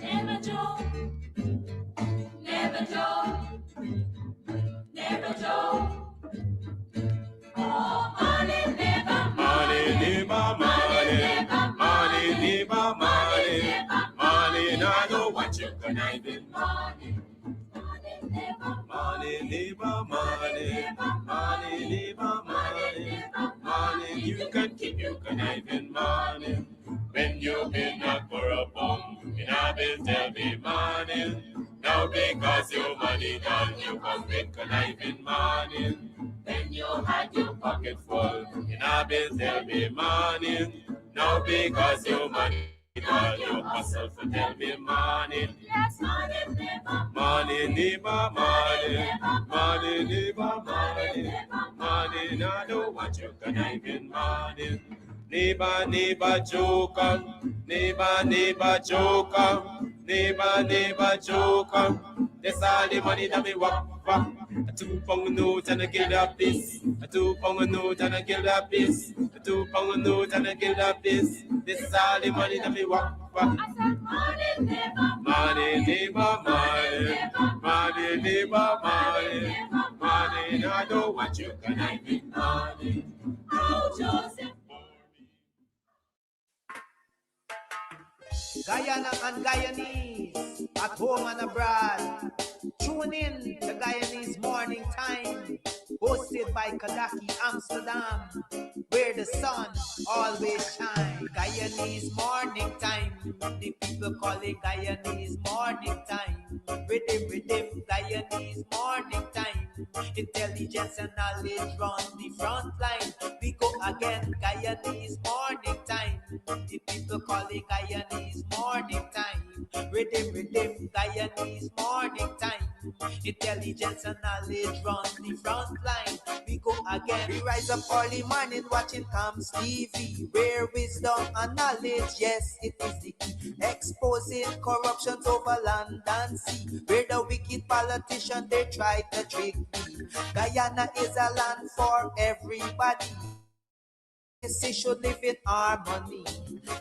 Never joke, never joke, never joke. Oh, money never, money never, money never, money never, money never, money. Now I know what you conniving, money. Money never, money never, money never, money. You can keep your conniving money. When you've been up for a bum, in a bill tell me money. Now because your money done, you come with conniving money. When you had your pocket full, in a bill tell me money. Now because your money done, you hustle for tell me money. Yes, money never, money never, money, money never, money, money. Now I know what you conniving money. Neighbor, neighbor, joker. Neighbor, neighbor, joker. Neighbor, neighbor, joker. That's all the money that me walk. A 2 pound note and a kill that piece. A 2 pound note and a kill that piece. A 2 pound note and a kill that piece. This is all the money that me walk. I said money never, money never, money, money never, money, money. I don't want you conniving money. Oh, Joseph. Guyana and Guyanese, at home and abroad. Tune in to Guyanese Morning Time, hosted by Kadaki Amsterdam, where the sun always shines. Guyanese Morning Time, the people call it Guyanese Morning Time. Rhythm, Guyanese Morning Time. Intelligence and knowledge run the front line. We go again, Guyanese Morning Time. The people call it Guyanese Morning Time. Rhythm, Guyanese Morning Time. Intelligence and knowledge run the front line. We go again. We rise up early morning watching Tom's TV, where wisdom and knowledge, yes, it is the key. Exposing corruptions over land and sea, where the wicked politicians, they try to trick me. Guyana is a land for everybody. They should live in harmony.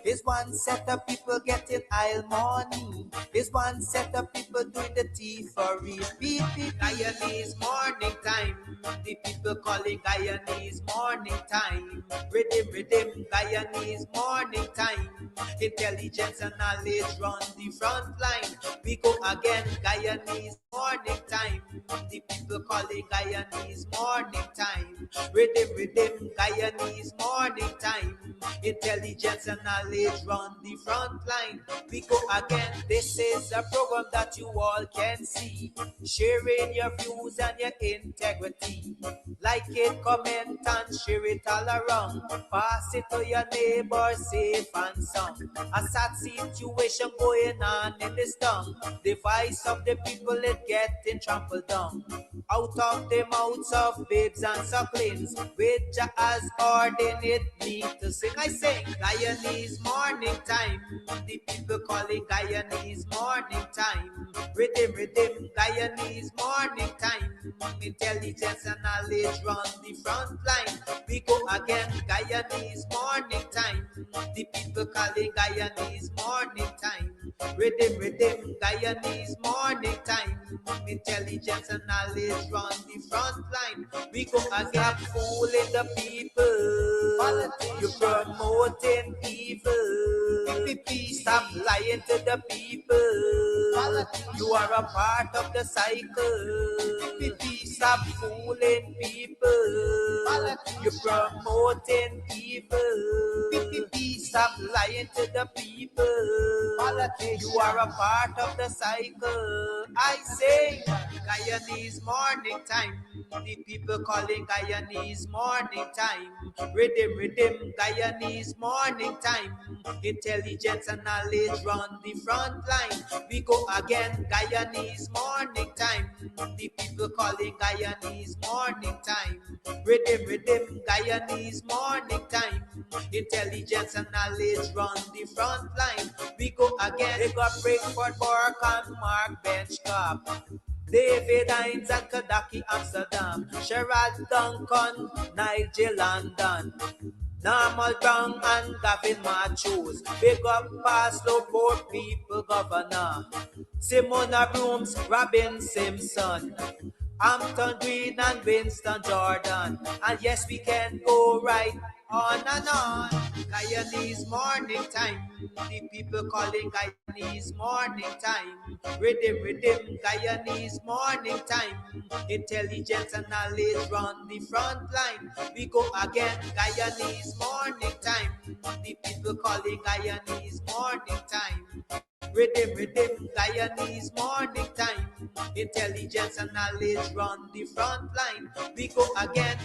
It's one set of people getting aisle money. It's one set of people doing the thievery. Guyanese Morning Time. The people calling Guyanese Morning Time. Rhythm, Guyanese Morning Time. Intelligence and knowledge run the front line. We go again, Guyanese Morning Time. The people calling Guyanese Morning Time. Rhythm, Guyanese Morning Time. Intelligence and knowledge run the front line. We go again. This is a program that you all can see, sharing your views and your integrity. Like it, comment and share it all around. Pass it to your neighbor, safe and sound. A sad situation going on in this town. The voice of the people is getting trampled down. Out of the mouths of babes and sucklings, which has ordained me to sing. I sing Guyanese Morning Time. The people call it Guyanese Morning Time. Rhythm, Guyanese Morning Time. Intelligence and knowledge run the front line. We go again, Guyanese Morning Time. The people call it Guyanese Morning Time. Rhythm, Guyanese Morning Time. Intelligence and knowledge run the front line. We go again, fooling the people. You're promoting evil. Stop lying to the people. You are a part of the cycle. Stop fooling people. You're promoting evil. Stop lying to the people. You are a part of the cycle. I say Guyanese Morning Time. The people calling Guyanese Morning Time. Rhythm, Guyanese Morning Time. Intelligence and knowledge run the front line. We go again, Guyanese Morning Time. The people calling Guyanese Morning Time. Rhythm, Guyanese Morning Time. Intelligence and knowledge run the front line. We go again. They got Breakford, Bork and Mark Benchcop. David Hines and Kadaki Amsterdam. Sherrod Duncan, Nigel London. Normal Brown and Gavin Machos. Big up past low poor people governor. Simona Brooms, Robin Simpson. Hampton Green and Winston Jordan. And yes, we can go right on and on. Guyanese morning time. The people calling Guyanese morning time. Rhythm, Guyanese morning time. Intelligence and knowledge run the front line. We go again, Guyanese morning time. The people calling Guyanese morning time. Rhythm, Guyanese morning time. Intelligence and knowledge run the front line. We go again.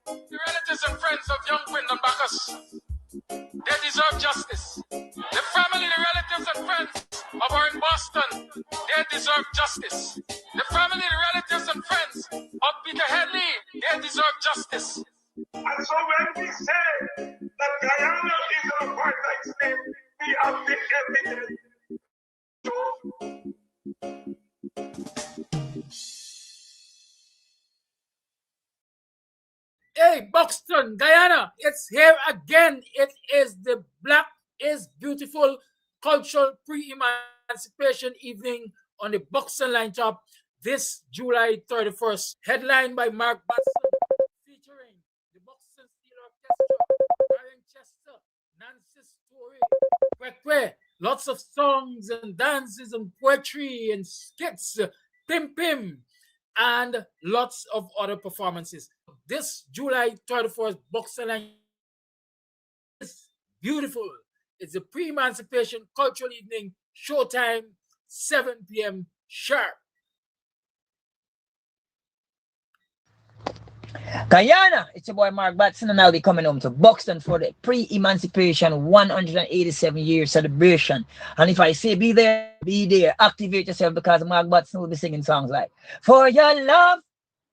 The relatives and friends of young Wyndham Bacchus, they deserve justice. The family, the relatives and friends of our in Boston, they deserve justice. The family, the relatives and friends of Peter Headley, they deserve justice. And so when we say that Guyana is an apartheid state, we have the evidence. Hey, Buxton, Guyana, it's here again. It is the Black is Beautiful Cultural Pre-Emancipation Evening on the Buxton Line Top this July 31st. Headlined by Mark Batson, featuring the Buxton Steel Orchestra, Marion Chester, Nancy Story, Kwekwe, lots of songs and dances and poetry and skits, Pim Pim, and lots of other performances. This July 31st, Buxton Line is beautiful. It's a pre-emancipation cultural evening, showtime, 7 p.m. sharp. Guyana, it's your boy Mark Batson, and I'll be coming home to Buxton for the pre-emancipation 187 year celebration. And if I say be there, activate yourself, because Mark Batson will be singing songs like "For Your Love,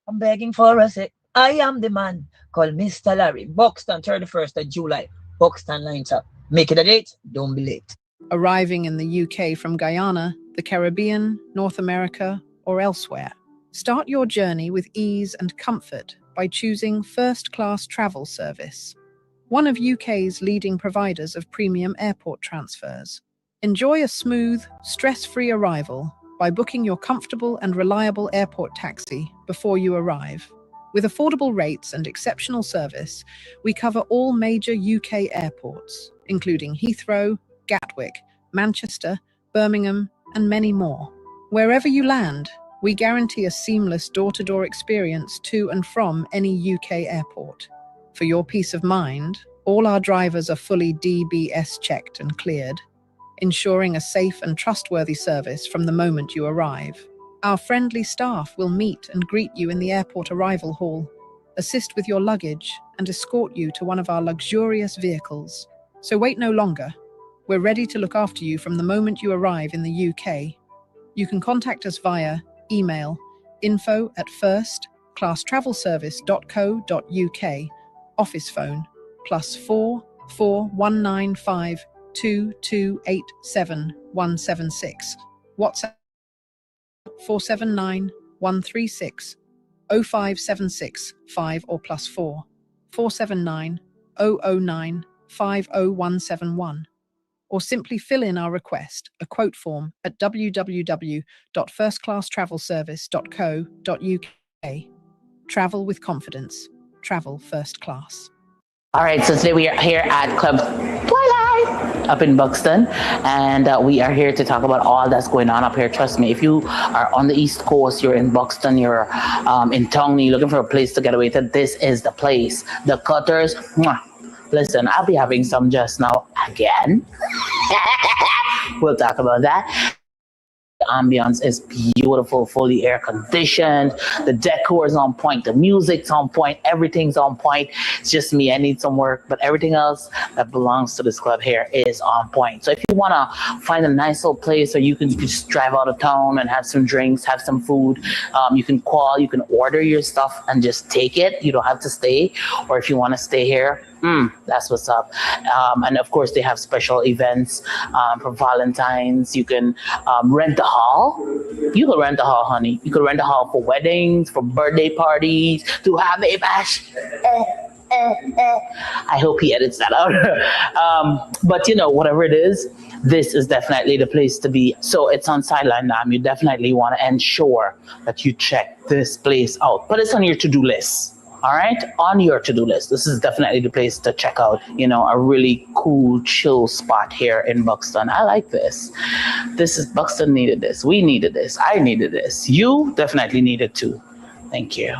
I'm Begging for a Sec, I Am the Man, Call Mr. Larry." Buxton, 31st of July, Buxton Line Top. Make it a date, don't be late. Arriving in the UK from Guyana, the Caribbean, North America, or elsewhere, start your journey with ease and comfort by choosing First Class Travel Service, one of UK's leading providers of premium airport transfers. Enjoy a smooth, stress-free arrival by booking your comfortable and reliable airport taxi before you arrive. With affordable rates and exceptional service, we cover all major UK airports, including Heathrow, Gatwick, Manchester, Birmingham, and many more. Wherever you land, we guarantee a seamless door-to-door experience to and from any UK airport. For your peace of mind, all our drivers are fully DBS checked and cleared, ensuring a safe and trustworthy service from the moment you arrive. Our friendly staff will meet and greet you in the airport arrival hall, assist with your luggage, and escort you to one of our luxurious vehicles. So wait no longer. We're ready to look after you from the moment you arrive in the UK. You can contact us via email info@firstclasstravelservice.co.uk, office phone +4 4195 2287 176, WhatsApp 479 136 0576 5 or +4 479 009 50171, or simply fill in our request, a quote form, at www.firstclasstravelservice.co.uk. Travel with confidence. Travel first class. All right, so today we are here at Club Twilight up in Buxton, and we are here to talk about all that's going on up here. Trust me, if you are on the East Coast, you're in Buxton, you're in Tongley, looking for a place to get away to, this is the place. The Cutters, mwah. Listen, I'll be having some just now again. We'll talk about that. The ambience is beautiful, fully air conditioned. The decor is on point. The music's on point. Everything's on point. It's just me. I need some work, but everything else that belongs to this club here is on point. So if you want to find a nice little place where you can just drive out of town and have some drinks, have some food, you can call, you can order your stuff and just take it. You don't have to stay. Or if you want to stay here, that's what's up. And of course, they have special events for Valentine's. You can rent a hall. You can rent a hall, honey. You can rent a hall for weddings, for birthday parties, to have a bash. I hope he edits that out. But whatever it is, this is definitely the place to be. So it's on Sideline Dam. You definitely want to ensure that you check this place out. But it's on your to-do list. All right, on your to-do list. This is definitely the place to check out, a really cool, chill spot here in Buxton. I like this. Buxton needed this. We needed this. I needed this. You definitely needed too. Thank you.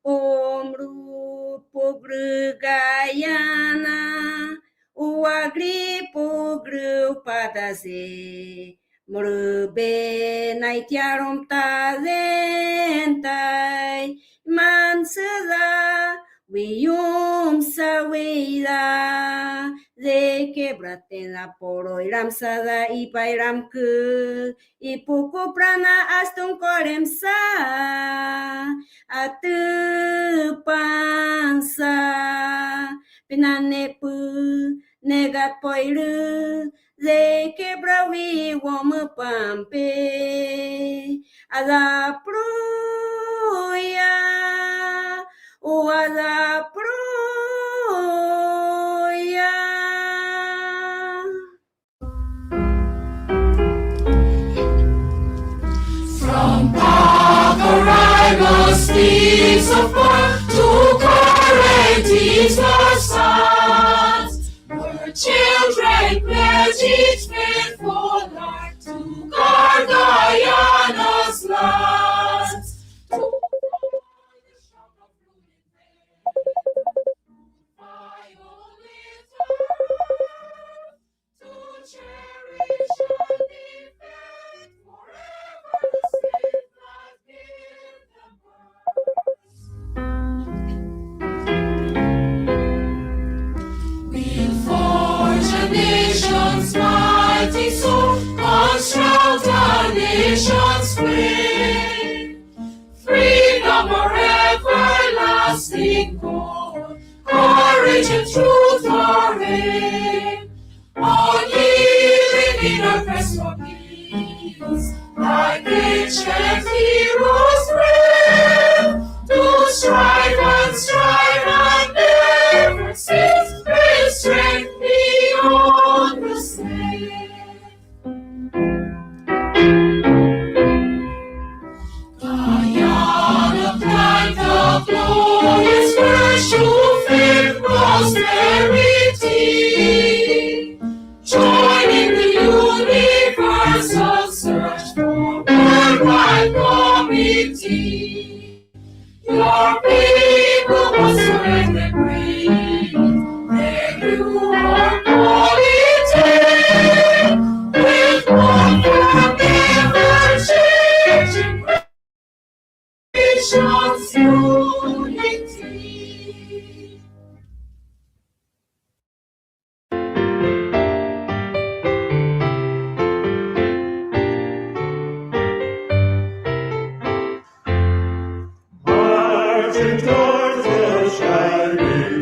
Omru pogru Guyana, uagri pogru padaze, murbe naitiarom talentai, mansela, wiyum sawila, de quebrate la poro iram sada ipairam ku, ipuku prana astung korem sa. Atu pansa pinanepu negat poiru le quebrawi womu pampe ala pruya o ala pruya. From arrival steeds of war to courageous sons, where children pledge each faithful heart to guard Guyana's lands. To the shock of violate to cherish and defend forever the state that gave them birth. We'll forge a nation's mighty soul, construct a nation's faith. Freedom or everlasting goal, courage and truth are aim. Unyielding in our quest for peace, like ancient heroes brave, to strive and never cease, with strength beyond the slave. Guyana, plant of glorious first to faith prosperity. Joining the universal search for worldwide community. Your people must surrender greed. Their new world polity with one forever changing nation's unity. Marching towards the shining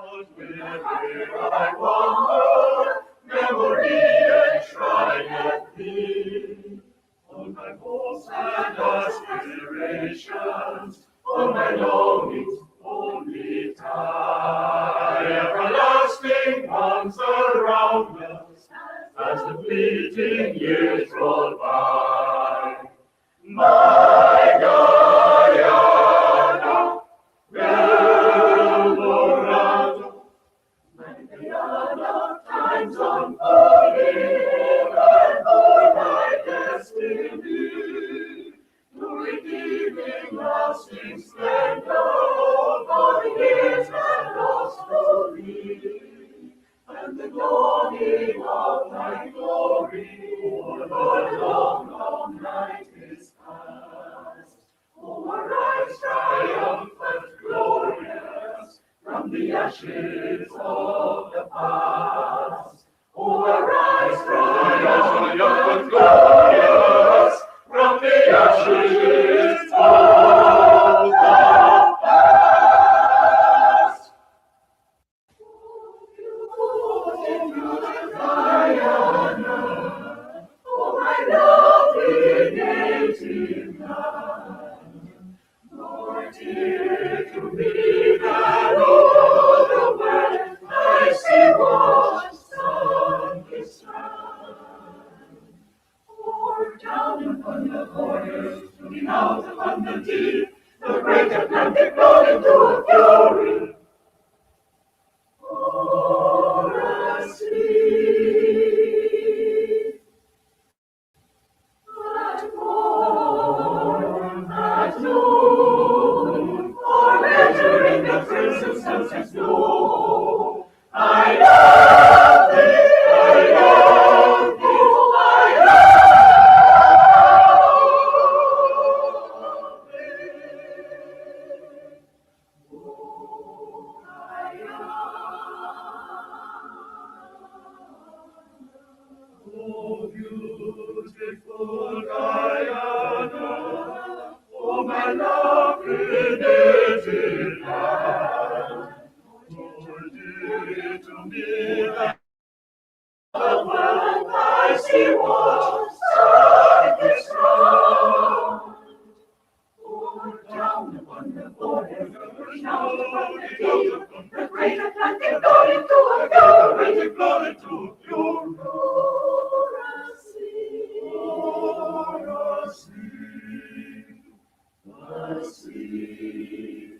Wherever I wander, memory enshrineth thee. All my hopes and aspirations, all my longings only tie. Everlasting arms around us as the fleeting years roll by. My Guyana, Eldorado, my Guyana, times unfolding and for my destiny, the redeeming, lasting splendor of our years and lost to thee, and the dawning of thy glory, for the long, long night is past. Oh, arise, triumphant, glorious, from the ashes of the past. Oh, arise, triumphant, glorious, from the ashes of the past. Guyana, oh, my lovely native land, more dear to me than all the world I see washed on this strand. Pour down upon the borders, looking out upon the deep, the great Atlantic rolled into a fury. For a sea, at morn, at noon, or measuring the crimson sunset's glow, I love thee, I love thee, I love thee. Oh, beautiful Guyana, oh, my lovely native land, more dear to me than the world I see washed on this ground. Pour down upon the borders, push out upon the deep, the great Atlantic flowed into a fury, flowed into a fury. The sea,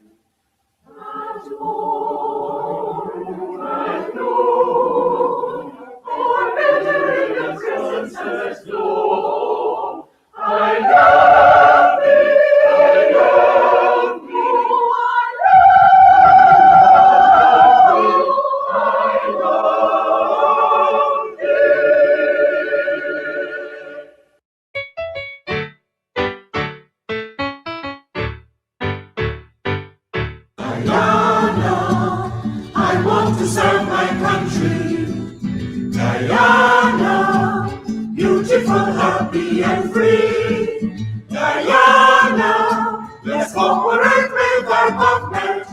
at morn, at noon, or measuring the crimson sunset's glow, I love thee, I love thee, I love thee. Guyana, I want to serve my country. Guyana, beautiful, happy, and free. Guyana, let's cooperate with our partners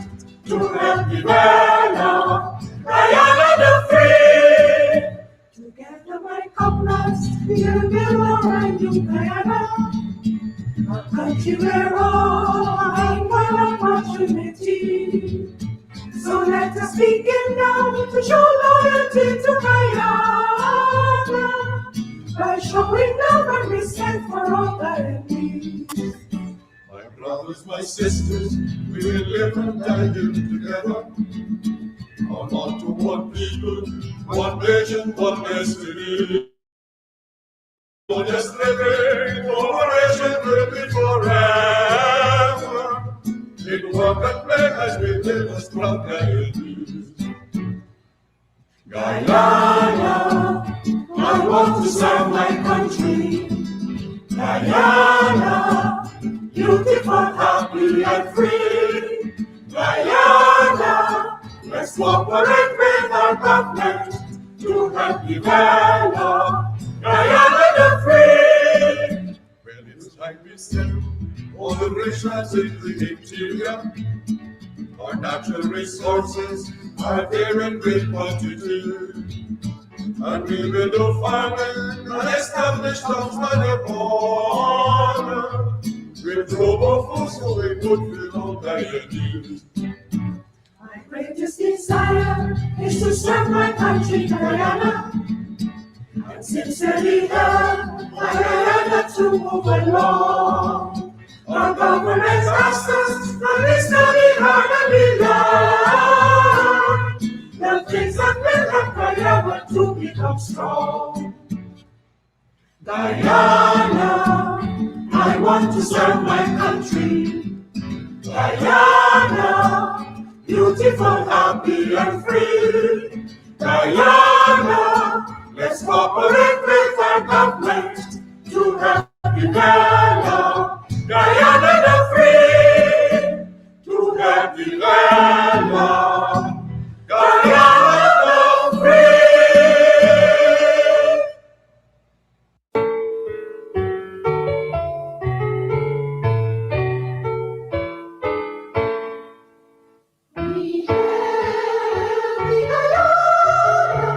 to help develop Guyana the free. Together, my comrades, we'll build a brand new Guyana, a country where all are equal opportunity. So let us begin now to show loyalty to Guyana by showing love and respect for all Guyanese. My brothers, my sisters, we will live and die here together. Come on to one people, one nation, one destiny. For just living, cooperation will be forever. In work and play as we live a strong Guyanese. Guyana, I want to serve my country. Guyana, beautiful, happy, and free. Guyana, let's cooperate with our government to help develop Guyana the free. Well, it's time we settle all the rich lands in the interior. Our natural resources are there in great quantity. And we will do farming and establish towns by the border. With global food so we could fill all Guyanese. My greatest desire is to serve my country, Guyana, and sincerely help Guyana to move along. Our government asks us, and we study hard and we learn the things that will help Guyana to become strong. Guyana, I want to serve my country. Guyana, beautiful, happy, and free. Guyana, let's cooperate with our government to help develop Guyana the free, to help develop Guyana the free. We hail the Guyana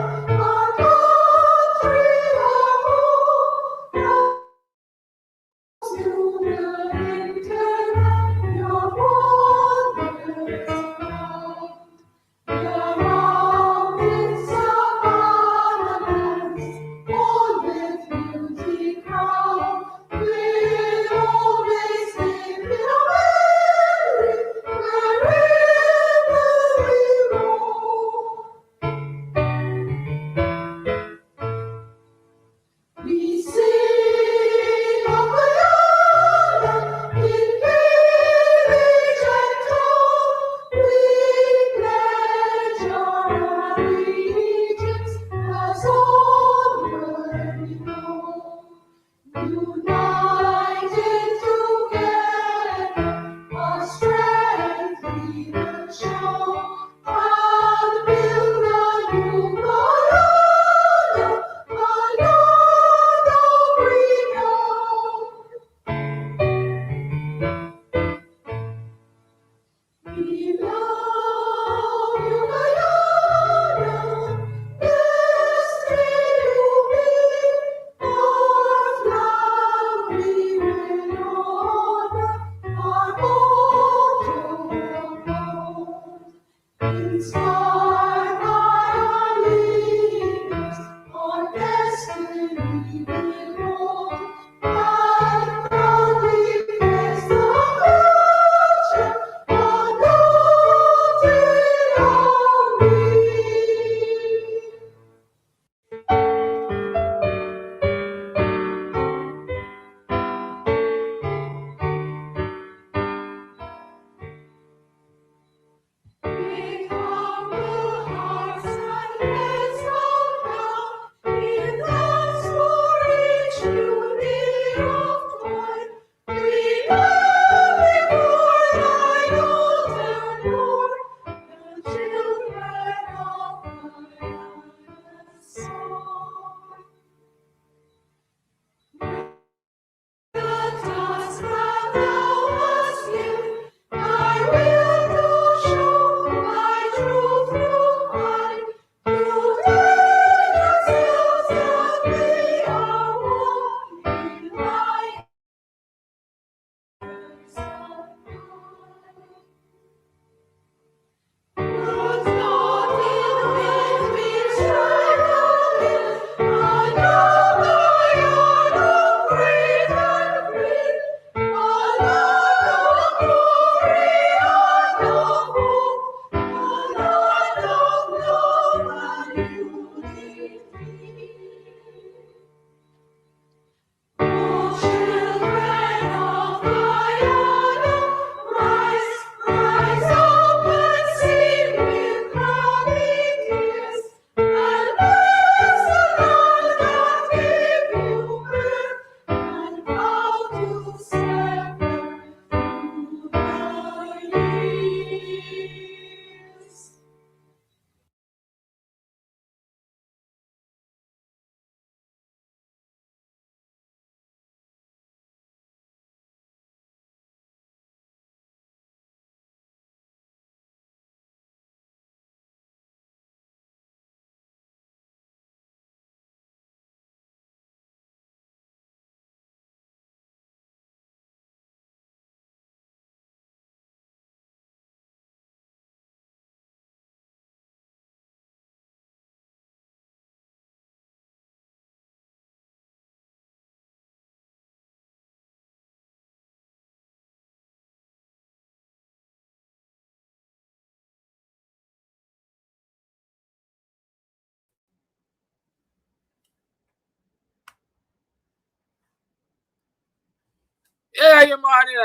Hey, you morning, how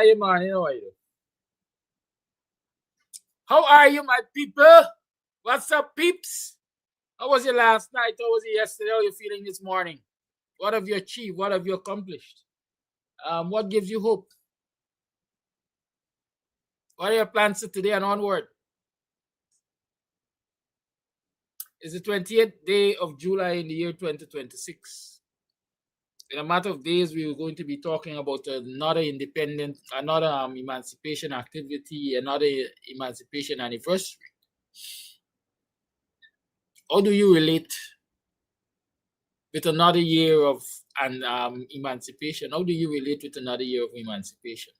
are you? How are you, my people? What's up, peeps? How was your last night? How was it yesterday? How are you feeling this morning? What have you achieved? What have you accomplished? What gives you hope? What are your plans for today and onward? It's the 28th day of July in the year 2026. In a matter of days, we are going to be talking about another emancipation activity, another emancipation anniversary. How do you relate with another year of emancipation? How do you relate with another year of emancipation?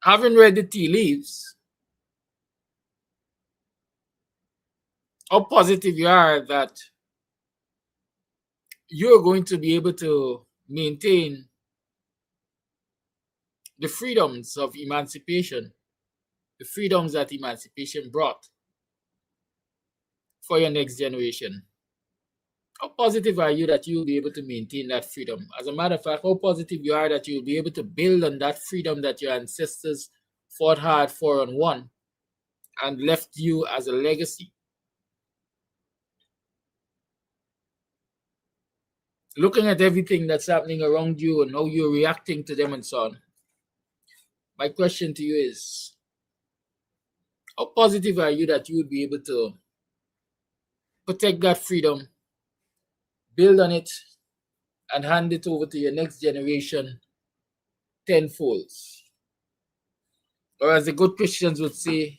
Having read the tea leaves, how positive you are that you're going to be able to maintain the freedoms of emancipation, the freedoms that emancipation brought for your next generation. How positive are you that you'll be able to maintain that freedom? As a matter of fact, how positive you are that you'll be able to build on that freedom that your ancestors fought hard for and won and left you as a legacy? Looking at everything that's happening around you and how you're reacting to them and so on, my question to you is, how positive are you that you would be able to protect that freedom, build on it, and hand it over to your next generation tenfold? Or as the good Christians would say,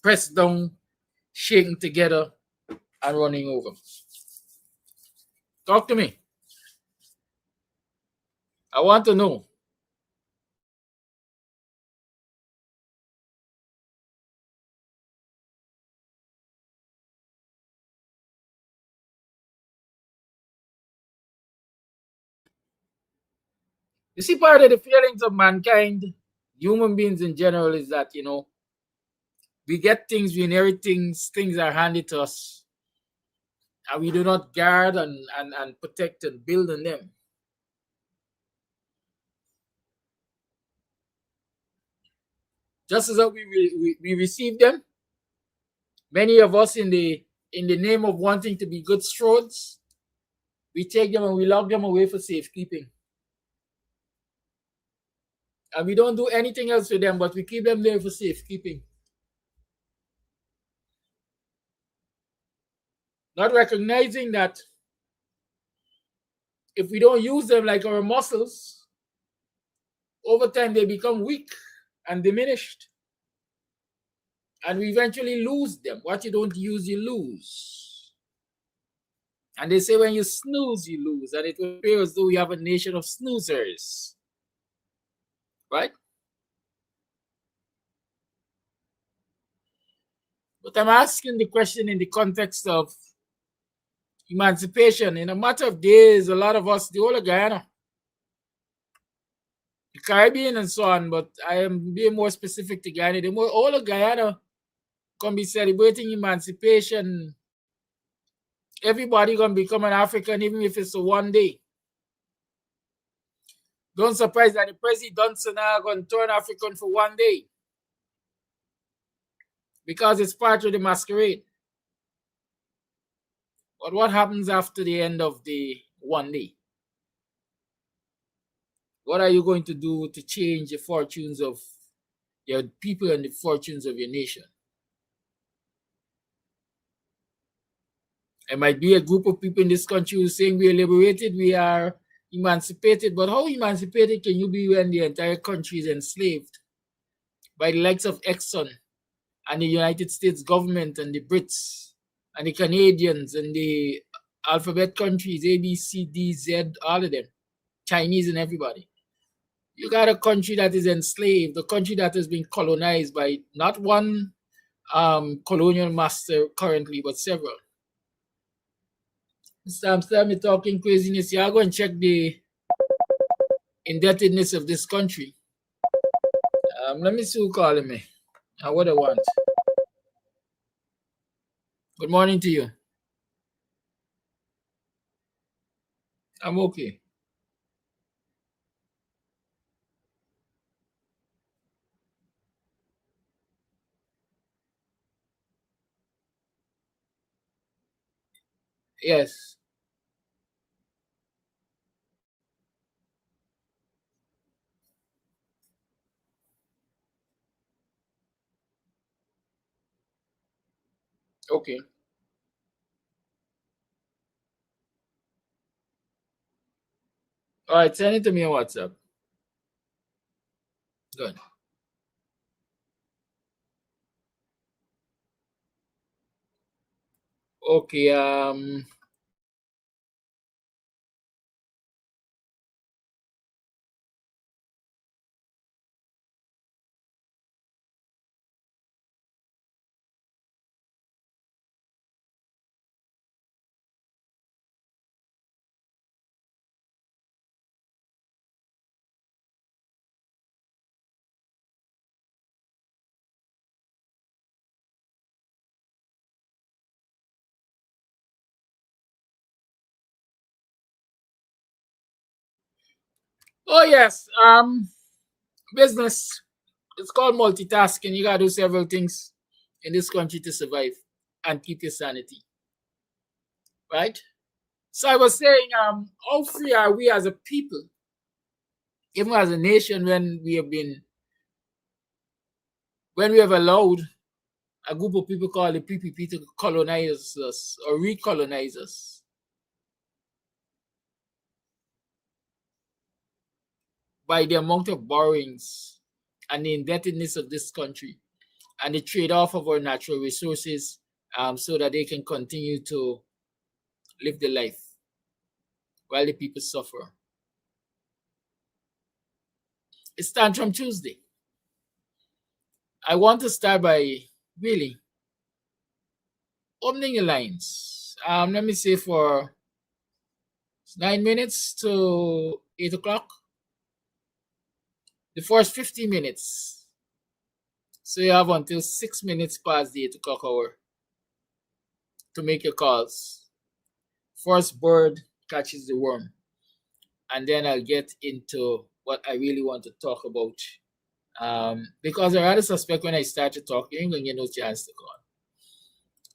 pressed down, shaking together, and running over. Talk to me. I want to know. You see, part of the feelings of mankind, human beings in general, is that, we get things, we inherit things are handed to us, and we do not guard and protect and build on them. Just as how we receive them, many of us in the name of wanting to be good stewards, we take them and we lock them away for safekeeping. And we don't do anything else with them, but we keep them there for safekeeping. Not recognizing that if we don't use them like our muscles, over time they become weak and diminished. And we eventually lose them. What you don't use, you lose. And they say when you snooze, you lose. And it will appear as though we have a nation of snoozers. Right? But I'm asking the question in the context of emancipation. In a matter of days, a lot of us, the whole of Guyana, the Caribbean and so on, but I am being more specific to Guyana. The whole of Guyana can be celebrating emancipation. Everybody gonna become an African, even if it's a one day. Don't surprise that the president now gonna turn African for one day, because it's part of the masquerade. But what happens after the end of the one day? What are you going to do to change the fortunes of your people and the fortunes of your nation? There might be a group of people in this country who are saying we are liberated, we are emancipated, but how emancipated can you be when the entire country is enslaved by the likes of Exxon and the United States government and the Brits and the Canadians and the alphabet countries, A, B, C, D, Z, all of them, Chinese and everybody? You got a country that is enslaved, a country that has been colonized by not one colonial master currently, but several. Mr. Amsterdam, you're talking craziness. You go and check the indebtedness of this country. Let me see who calling me. What I want. Good morning to you. I'm okay. Yes. Okay. All right. Send it to me on WhatsApp. Good. Okay. Oh yes. Business. It's called multitasking. You gotta do several things in this country to survive and keep your sanity. Right? So I was saying, how free are we as a people, even as a nation, when we have allowed a group of people called the PPP to colonize us or recolonize us by the amount of borrowings and the indebtedness of this country and the trade-off of our natural resources, so that they can continue to live the life while the people suffer. It's Tantrum Tuesday. I want to start by really opening the lines. Let me say for 9 minutes to 8 o'clock, the first 50 minutes. So you have until 6 minutes past the 8 o'clock hour to make your calls. First bird catches the worm. And then I'll get into what I really want to talk about. Because I rather suspect when I start to talk, you ain't going to get no chance to call.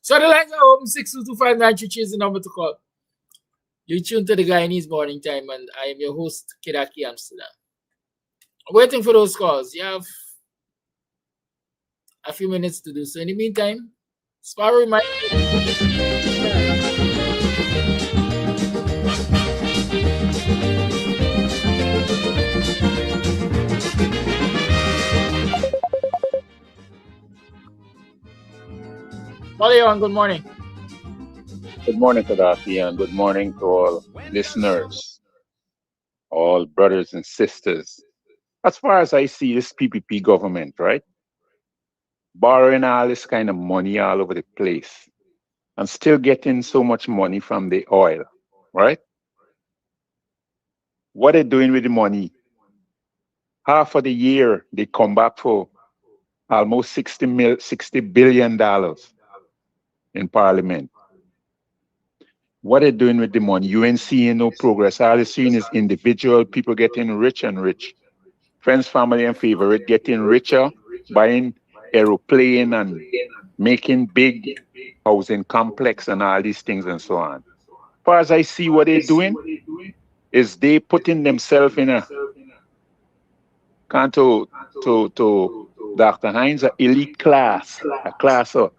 So the lines are open. 6225933 is the number to call. You tune to the Guyanese Morning Time, and I am your host, Kidaki Amsterdam. Waiting for those calls. You have a few minutes to do so. In the meantime, Sparrow remind Leon, good morning. Good morning, Kadafi, and good morning to all listeners, all brothers and sisters. As far as I see this PPP government, right, borrowing all this kind of money all over the place and still getting so much money from the oil, right? What they doing with the money? Half of the year, they come back for almost $60 billion in Parliament. What they doing with the money? You ain't seeing no progress. All you're seeing is individual people getting rich and rich. Friends, family, and favorite getting richer, buying aeroplane and making big housing complex and all these things and so on. As far as I see what they're doing is they putting themselves in a to Dr. Hines, an elite class, a class of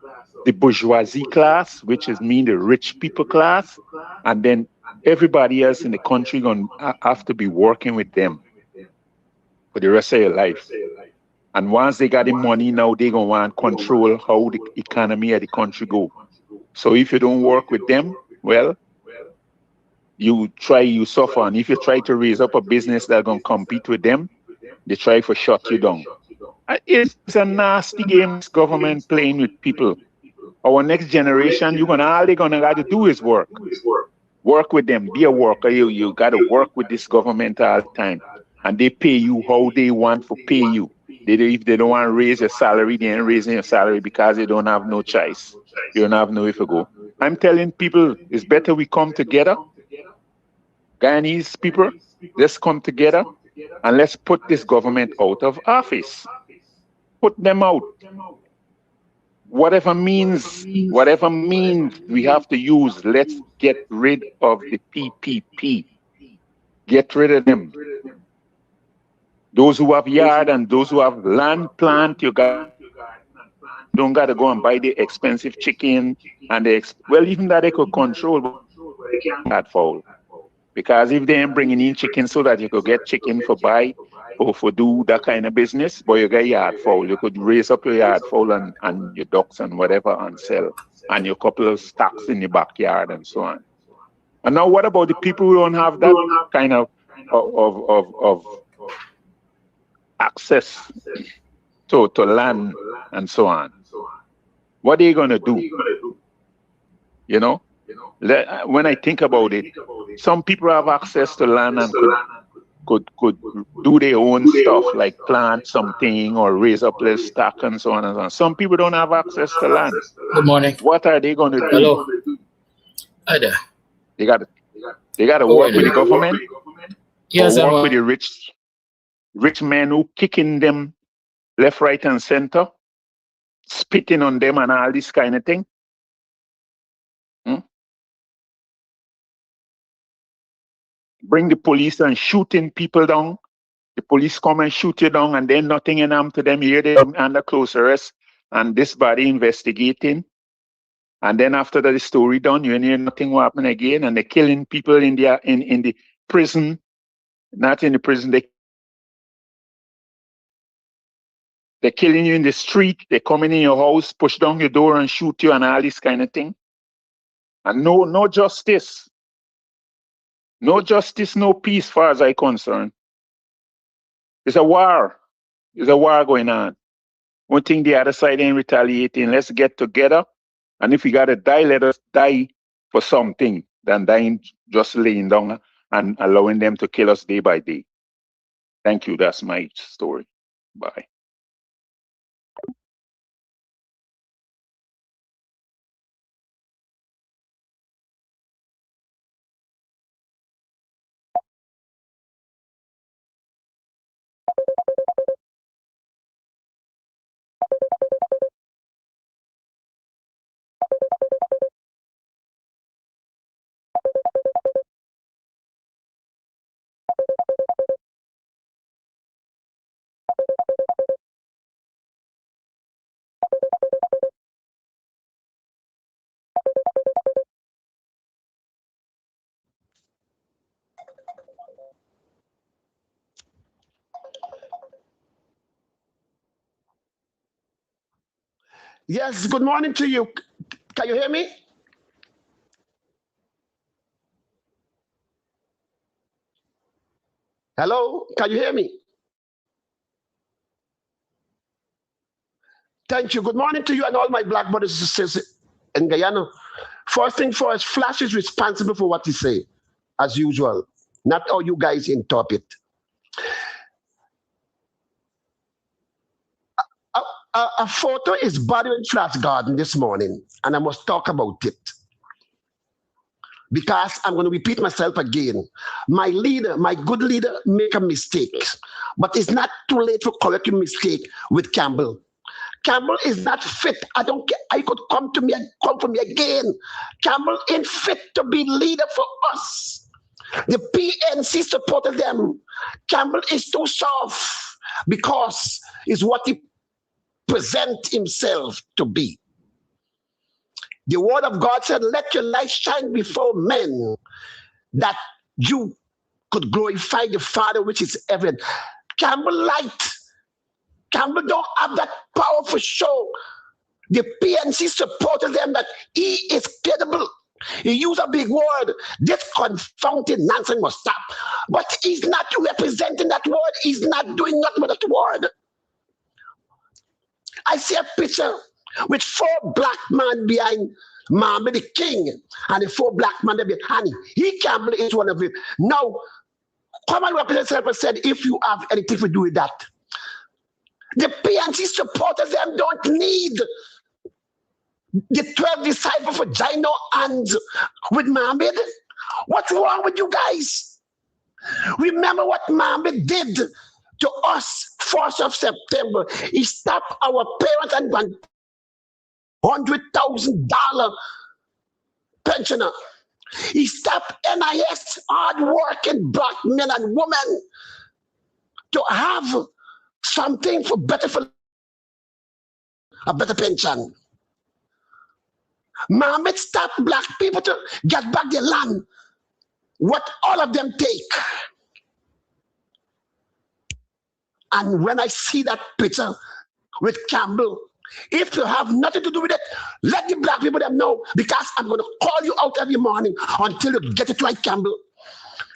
the bourgeoisie class, which is mean the rich people class, and then everybody else in the country gonna have to be working with them for the rest of your life. And once they got the money now, they gonna want control how the economy of the country go. So if you don't work with them, well, you suffer. And if you try to raise up a business that's gonna compete with them, they try to shut you down. It's a nasty game this government playing with people. Our next generation, all they're gonna got to do is work. Work with them. Be a worker. You got to work with this government all the time, and they pay you how they want to pay you. If they don't want to raise your salary, they ain't raising your salary because they don't have no choice. You don't have nowhere to go. I'm telling people, it's better we come together, Guyanese people, let's come together and let's put this government out of office. Put them out. Whatever means we have to use, let's get rid of the PPP. Get rid of them. Those who have yard and those who have land, plant your garden. Don't got to go and buy the expensive chicken and well, even that they could control, but they can't that fowl. Because if they ain't bringing in chicken so that you could get chicken for buy or for do that kind of business, but you get yard fowl. You could raise up your yard fowl and your ducks and whatever and sell, and your couple of stocks in your backyard and so on. And now what about the people who don't have that kind of access to land and so on? What are you going to do? You know, when I think about it, some people have access to land and could do their own stuff, like plant something or raise up their stock and so on and so on. Some people don't have access to land. Good morning. What are they going to do? Hello. Hi there. They got to work with the government. Yes, or work with the rich men who kicking them left, right, and center, spitting on them and all this kind of thing. Bring the police and shooting people down. The police come and shoot you down, and then nothing happens to them. Here they are under close arrest, and this body investigating. And then after the story done, you hear nothing will happen again, and they're killing people in the prison, not in the prison. They're killing you in the street. They're coming in your house, push down your door, and shoot you, and all this kind of thing. And no justice. No justice, no peace, far as I'm concerned. It's a war. There's a war going on. One thing the other side ain't retaliating. Let's get together. And if we got to die, let us die for something than dying just laying down and allowing them to kill us day by day. Thank you. That's my story. Bye. Yes, good morning to you. Can you hear me? Hello, can you hear me? Thank you. Good morning to you and all my black brothers and sisters in Guyana. First thing first, Flash is responsible for what he say, as usual. Not how you guys interpret. A photo is buried in Flash Garden this morning, and I must talk about it. Because I'm going to repeat myself again. My leader, my good leader, make a mistake. But it's not too late to correct your mistake with Campbell. Campbell is not fit. I don't care. I could come to me and come for me again. Campbell ain't fit to be leader for us. The PNC supported them. Campbell is too soft because it's what he present himself to be. The word of God said, let your light shine before men, that you could glorify the Father which is heaven. Campbell light. Campbell don't have that powerful show. The PNC supported them that he is credible. He used a big word. This confounded nonsense must stop. But he's not representing that word. He's not doing nothing with that word. I see a picture with 4 black men behind Mama the king, and the 4 black men behind Honey. He Campbell is one of them. Now, come and represent yourself and said, if you have anything to do with that. The PNC supporters them don't need the 12 disciples for Gino and with Mohammed. What's wrong with you guys? Remember what Mohammed did to us 1st of September. He stopped our parents and $100,000 pensioner. He stopped NIS, hard-working black men and women to have something for a better pension. Mohammed stopped black people to get back their land. What all of them take. And when I see that picture with Campbell, if you have nothing to do with it, let the black people them know, because I'm going to call you out every morning until you get it right, Campbell.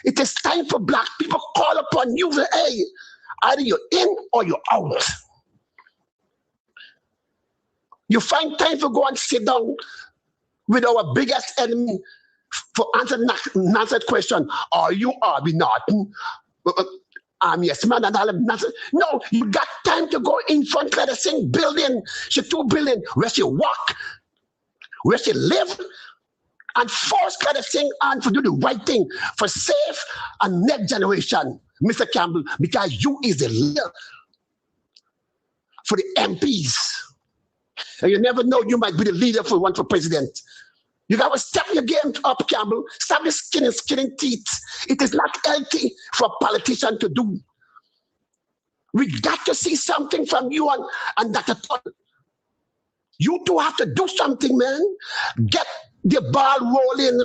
It is time for black people to call upon you. Hey, either you're in or you're out. You find time to go and sit down with our biggest enemy for answer that question. Are you or we not? Yes, man, and all of that. No, you got time to go in front of the same building, she 2 building, where she walk, where she live, and force the thing on to do the right thing for safe and next generation, Mr. Campbell, because you is the leader for the MPs. And you never know, you might be the leader for one for president. You got to step your game up, Campbell. Stop the skinning teeth. It is not healthy for a politician to do. We got to see something from you and Dr. Todd. You two have to do something, man. Get the ball rolling.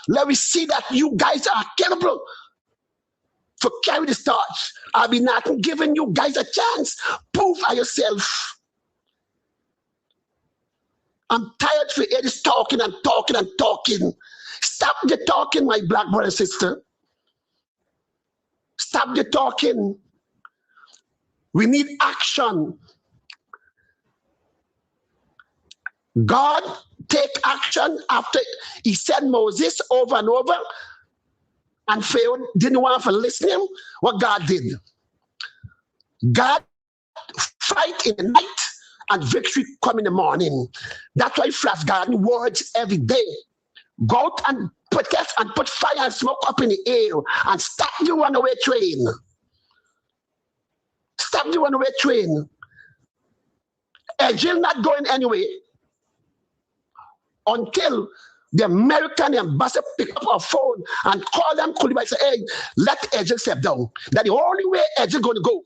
Let me see that you guys are capable for carry the starch. I'll be not giving you guys a chance. Prove by yourself. I'm tired for it is talking and talking and talking. Stop the talking, my black brother and sister. Stop the talking. We need action. God take action after he sent Moses over and over, and Pharaoh didn't want to listen to him. What God did? God fight in the night and victory come in the morning. That's why Flash Garden words every day. Go out and protest and put fire and smoke up in the air and stop the runaway train. Stop the runaway train. Jill not going anywhere until the American ambassador pick up our phone and call them Kuliba and say, hey, let Ejil step down. That's the only way Ejil going to go.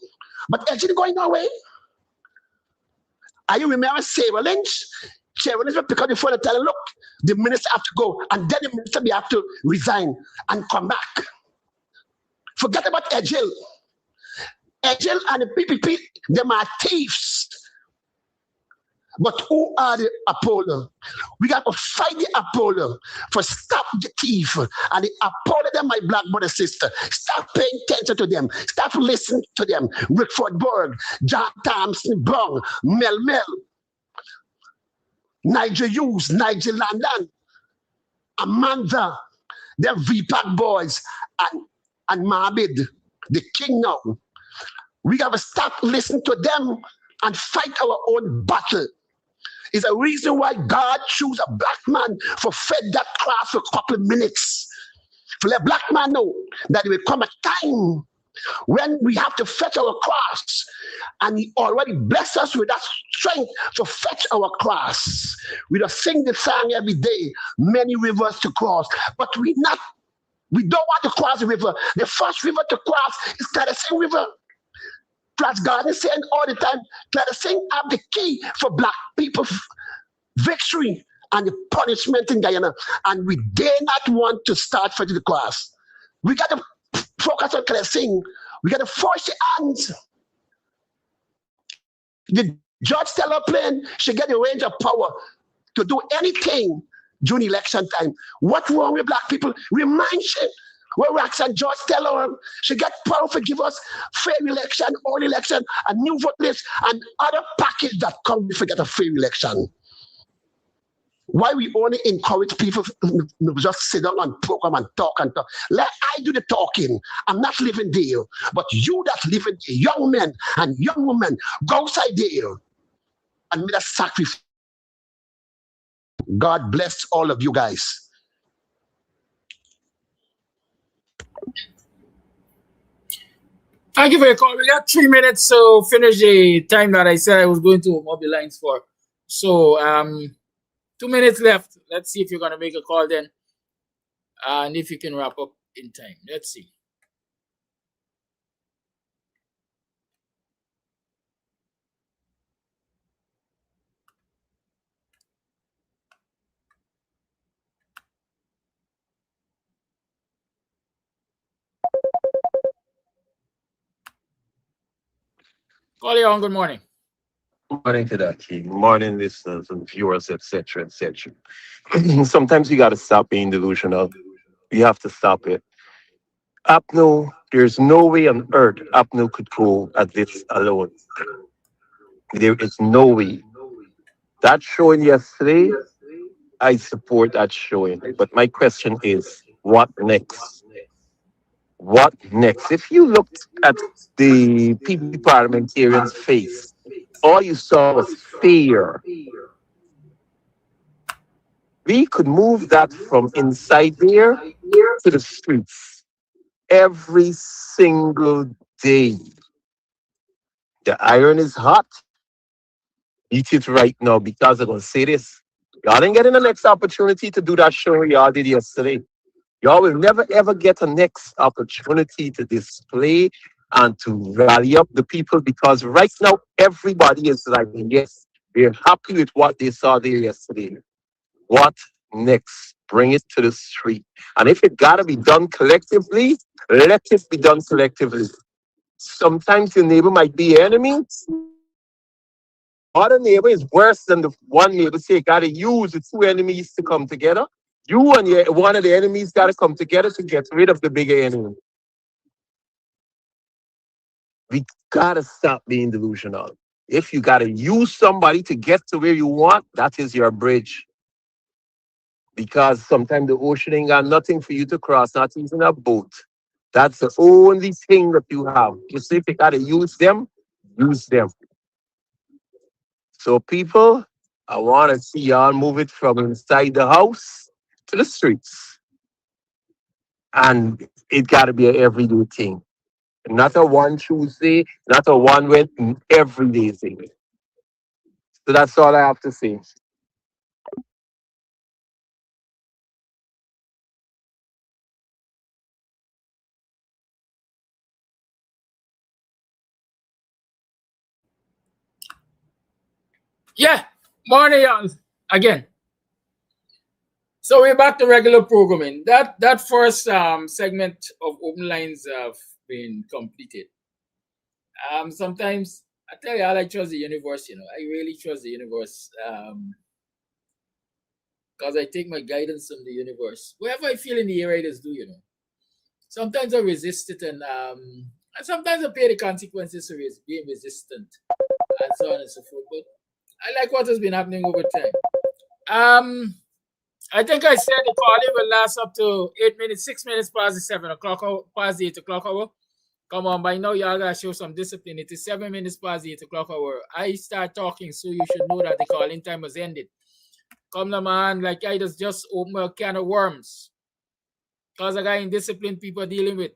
But Ejil going nowhere. Are you remember Sarah Lynch? Sarah Lynch will pick up the phone and tell her, look, the minister have to go. And then the minister will have to resign and come back. Forget about Ejil. Ejil and the PPP, them are thieves. But who are the Apollo? We got to fight the Apollo for stop the thief. And the Apollo, them, my black brother sister. Stop paying attention to them. Stop listening to them. Rickford Berg, John Thompson, Brown, Mel, Nigel Hughes, Nigel London, Amanda, them VPAC boys, and Mohammed, the king now. We got to stop listening to them and fight our own battle. It's a reason why God chose a black man for fed that class for a couple of minutes. To let black man know that there will come a time when we have to fetch our cross. And he already blessed us with that strength to fetch our cross. We just sing the song every day, many rivers to cross. But we don't want to cross the river. The first river to cross is Tennessee River. Flash Garden saying all the time, let us sing have the key for black people victory and the punishment in Guyana. And we dare not want to start fighting the cross. We got to focus on Sing. We got to force the hands. The George Teller plane should get the range of power to do anything during election time. What's wrong with black people? Remind you. Where Rax and George Teller should get power to give us fair election, all election, a new vote list, and other package that come if we get a fair election. Why we only encourage people to just sit down and program and talk and talk. Let I do the talking. I'm not living there. But you that live in there, young men and young women, go outside there and make a sacrifice. God bless all of you guys. Thank you for your call. We got 3 minutes to finish the time that I said I was going to mobile lines for. So 2 minutes left. Let's see if you're gonna make a call then, and if you can wrap up in time. Let's see. Call you on. Good morning. Morning to that, King. Morning, listeners and viewers, etc., etc. Sometimes you got to stop being delusional. You have to stop it. Apno, there's no way on earth Apno could go at this alone. There is no way. That showing yesterday, I support that showing. But my question is, what next? What next? If you looked at the PP parliamentarian's face, all you saw was fear. We could move that from inside there to the streets every single day. The iron is hot. Eat it right now because I'm going to say this. Y'all ain't getting the next opportunity to do that show y'all did yesterday. Y'all will never ever get a next opportunity to display and to rally up the people because right now everybody is like, yes, they're happy with what they saw there yesterday. What next? Bring it to the street. And if it gotta be done collectively, let it be done collectively. Sometimes your neighbor might be your enemy. Other neighbor is worse than the one neighbor. So you gotta use the two enemies to come together. You and one of the enemies gotta come together to get rid of the bigger enemy. We gotta stop being delusional. If you gotta use somebody to get to where you want, that is your bridge. Because sometimes the ocean ain't got nothing for you to cross, not even a boat. That's the only thing that you have. You see, if you gotta use them, use them. So people, I wanna see y'all move it from inside the house to the streets. And it gotta be an everyday thing. Not a one Tuesday, not a one Wednesday, everyday thing. So that's all I have to say. Yeah, morning, y'all. Again. So we're back to regular programming. That first segment of open lines have been completed. Sometimes I tell you, I like trust the universe. I really trust the universe. Because I take my guidance from the universe. Whatever I feel in the air, I just do. Sometimes I resist it, and sometimes I pay the consequences of being resistant, and so on and so forth. But I like what has been happening over time. I think I said the calling will last up to 8 minutes, 6 minutes past the 7 o'clock hour, past the 8 o'clock hour. Come on, by now y'all gotta show some discipline. It is 7 minutes past the 8 o'clock hour. I start talking, so you should know that the calling time has ended. Come on, man, like I just open a can of worms. Because I got indisciplined people dealing with.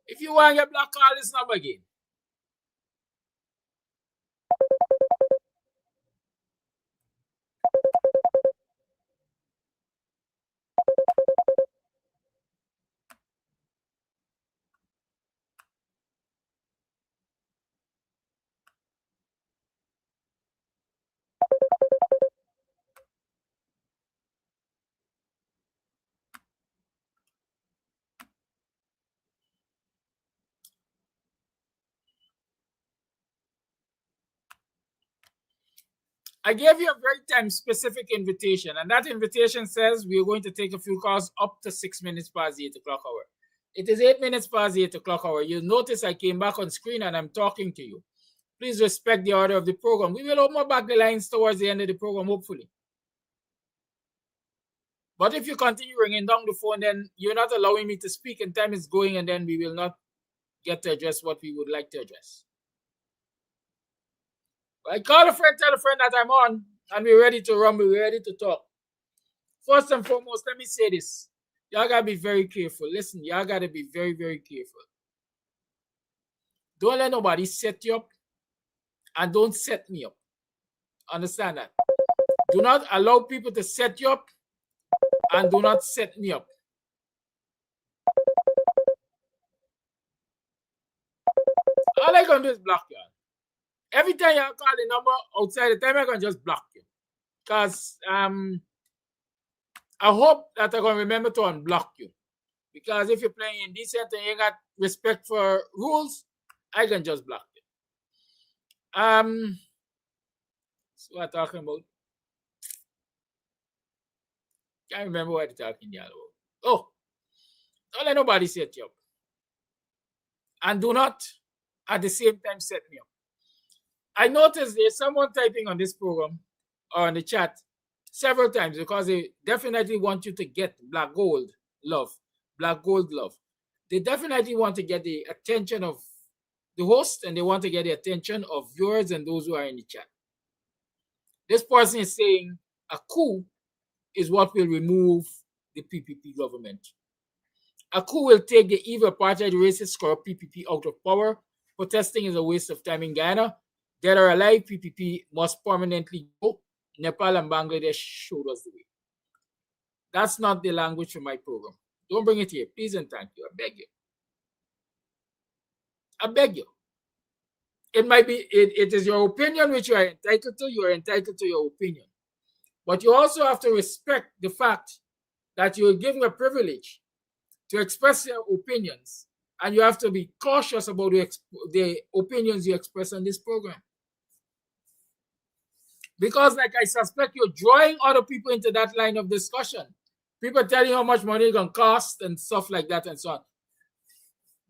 If you want your black, call this number again. I gave you a very time-specific invitation, and that invitation says we are going to take a few calls up to 6 minutes past the 8 o'clock hour. It is 8 minutes past the 8 o'clock hour. You'll notice I came back on screen and I'm talking to you. Please respect the order of the program. We will open back the lines towards the end of the program, hopefully. But if you continue ringing down the phone, then you're not allowing me to speak, and time is going, and then we will not get to address what we would like to address. I call a friend, tell a friend that I'm on, and we're ready to rumble, we're ready to talk. First and foremost, let me say this. Y'all gotta be very careful. Listen, y'all gotta be very, very careful. Don't let nobody set you up, and don't set me up. Understand that? Do not allow people to set you up, and do not set me up. All I gonna do is block you. Every time you call the number outside the time, I can just block you. Because I hope that I'm gonna remember to unblock you. Because if you're playing indecent and you got respect for rules, I can just block you. So what I'm talking about? Can't remember what I'm talking about. Oh, don't let nobody set you up. And do not at the same time set me up. I noticed there's someone typing on this program or on the chat several times because they definitely want you to get black gold love. Black gold love. They definitely want to get the attention of the host, and they want to get the attention of viewers and those who are in the chat. This person is saying a coup is what will remove the PPP government. A coup will take the evil apartheid racist corrupt PPP out of power. Protesting is a waste of time in Ghana. Dead or alive, PPP must permanently go. Nepal and Bangladesh showed us the way. That's not the language for my program. Don't bring it here, please and thank you. I beg you. I beg you. It might be, it is your opinion which you are entitled to. You are entitled to your opinion. But you also have to respect the fact that you are given a privilege to express your opinions. And you have to be cautious about the opinions you express on this program. Because, like I suspect, you're drawing other people into that line of discussion. People telling you how much money it's going to cost and stuff like that and so on.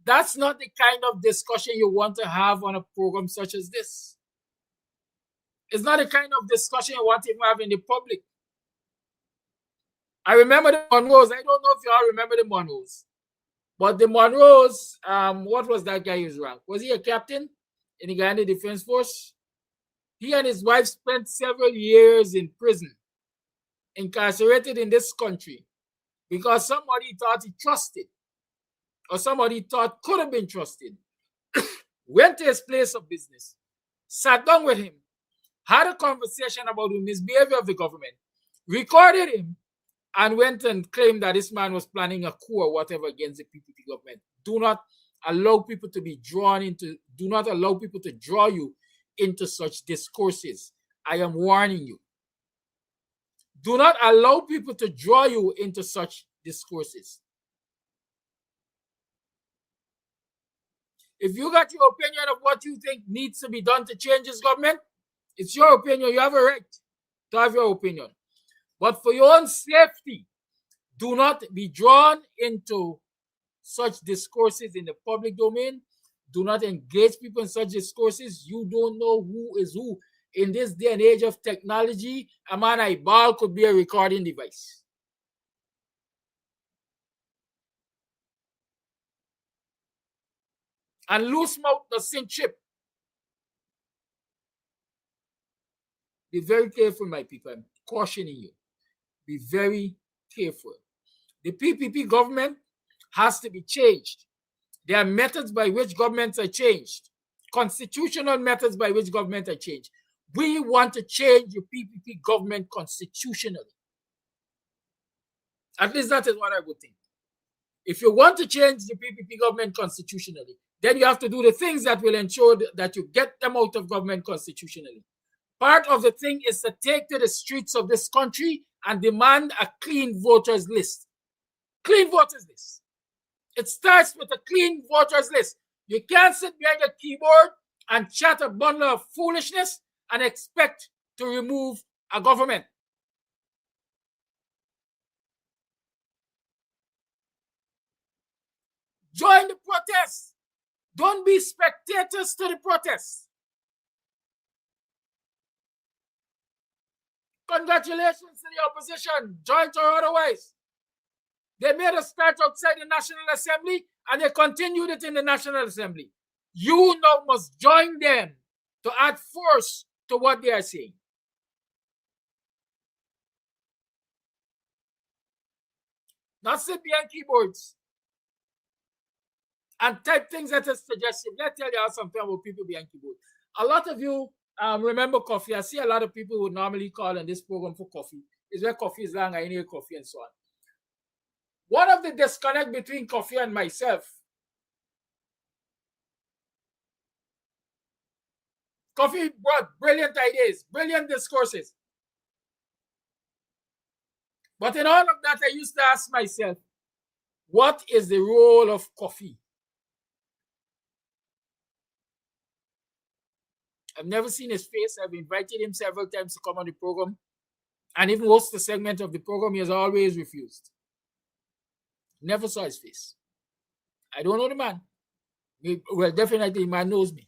That's not the kind of discussion you want to have on a program such as this. It's not the kind of discussion you want to have in the public. I remember the Monroes. I don't know if you all remember the Monroes. But the Monroes, what was that guy's rank? Was he a captain in the Guyana Defense Force? He and his wife spent several years in prison, incarcerated in this country, because somebody thought he trusted, or somebody thought could have been trusted, went to his place of business, sat down with him, had a conversation about the misbehavior of the government, recorded him, and went and claimed that this man was planning a coup or whatever against the PPP government. Do not allow people to be drawn into, do not allow people to draw you into such discourses. I am warning you. Do not allow people to draw you into such discourses. If you got your opinion of what you think needs to be done to change this government, it's your opinion. You have a right to have your opinion. But for your own safety, do not be drawn into such discourses in the public domain. Do not engage people in such discourses. You don't know who is who. In this day and age of technology, a man eyeball could be a recording device. And loose mouth does sink ship. Be very careful, my people. I'm cautioning you. Be very careful. The PPP government has to be changed. There are methods by which governments are changed. Constitutional methods by which governments are changed. We want to change the PPP government constitutionally. At least that is what I would think. If you want to change the PPP government constitutionally, then you have to do the things that will ensure that you get them out of government constitutionally. Part of the thing is to take to the streets of this country and demand a clean voters list. Clean voters list. It starts with a clean voters list. You can't sit behind a keyboard and chat a bundle of foolishness and expect to remove a government. Join the protest. Don't be spectators to the protest. Congratulations to the opposition, joint or otherwise. They made us start outside the National Assembly and they continued it in the National Assembly. You now must join them to add force to what they are saying. Not sit behind keyboards and type things that are suggestive. Let me tell you something about people behind keyboards. A lot of you remember coffee. I see a lot of people who normally call on this program for coffee. It's where coffee is long, I need coffee and so on. One of the disconnect between coffee and myself, coffee brought brilliant ideas, brilliant discourses. But in all of that, I used to ask myself, what is the role of coffee? I've never seen his face. I've invited him several times to come on the program. And even host the segment of the program, he has always refused. Never saw his face. I don't know the man. Well, definitely the man knows me.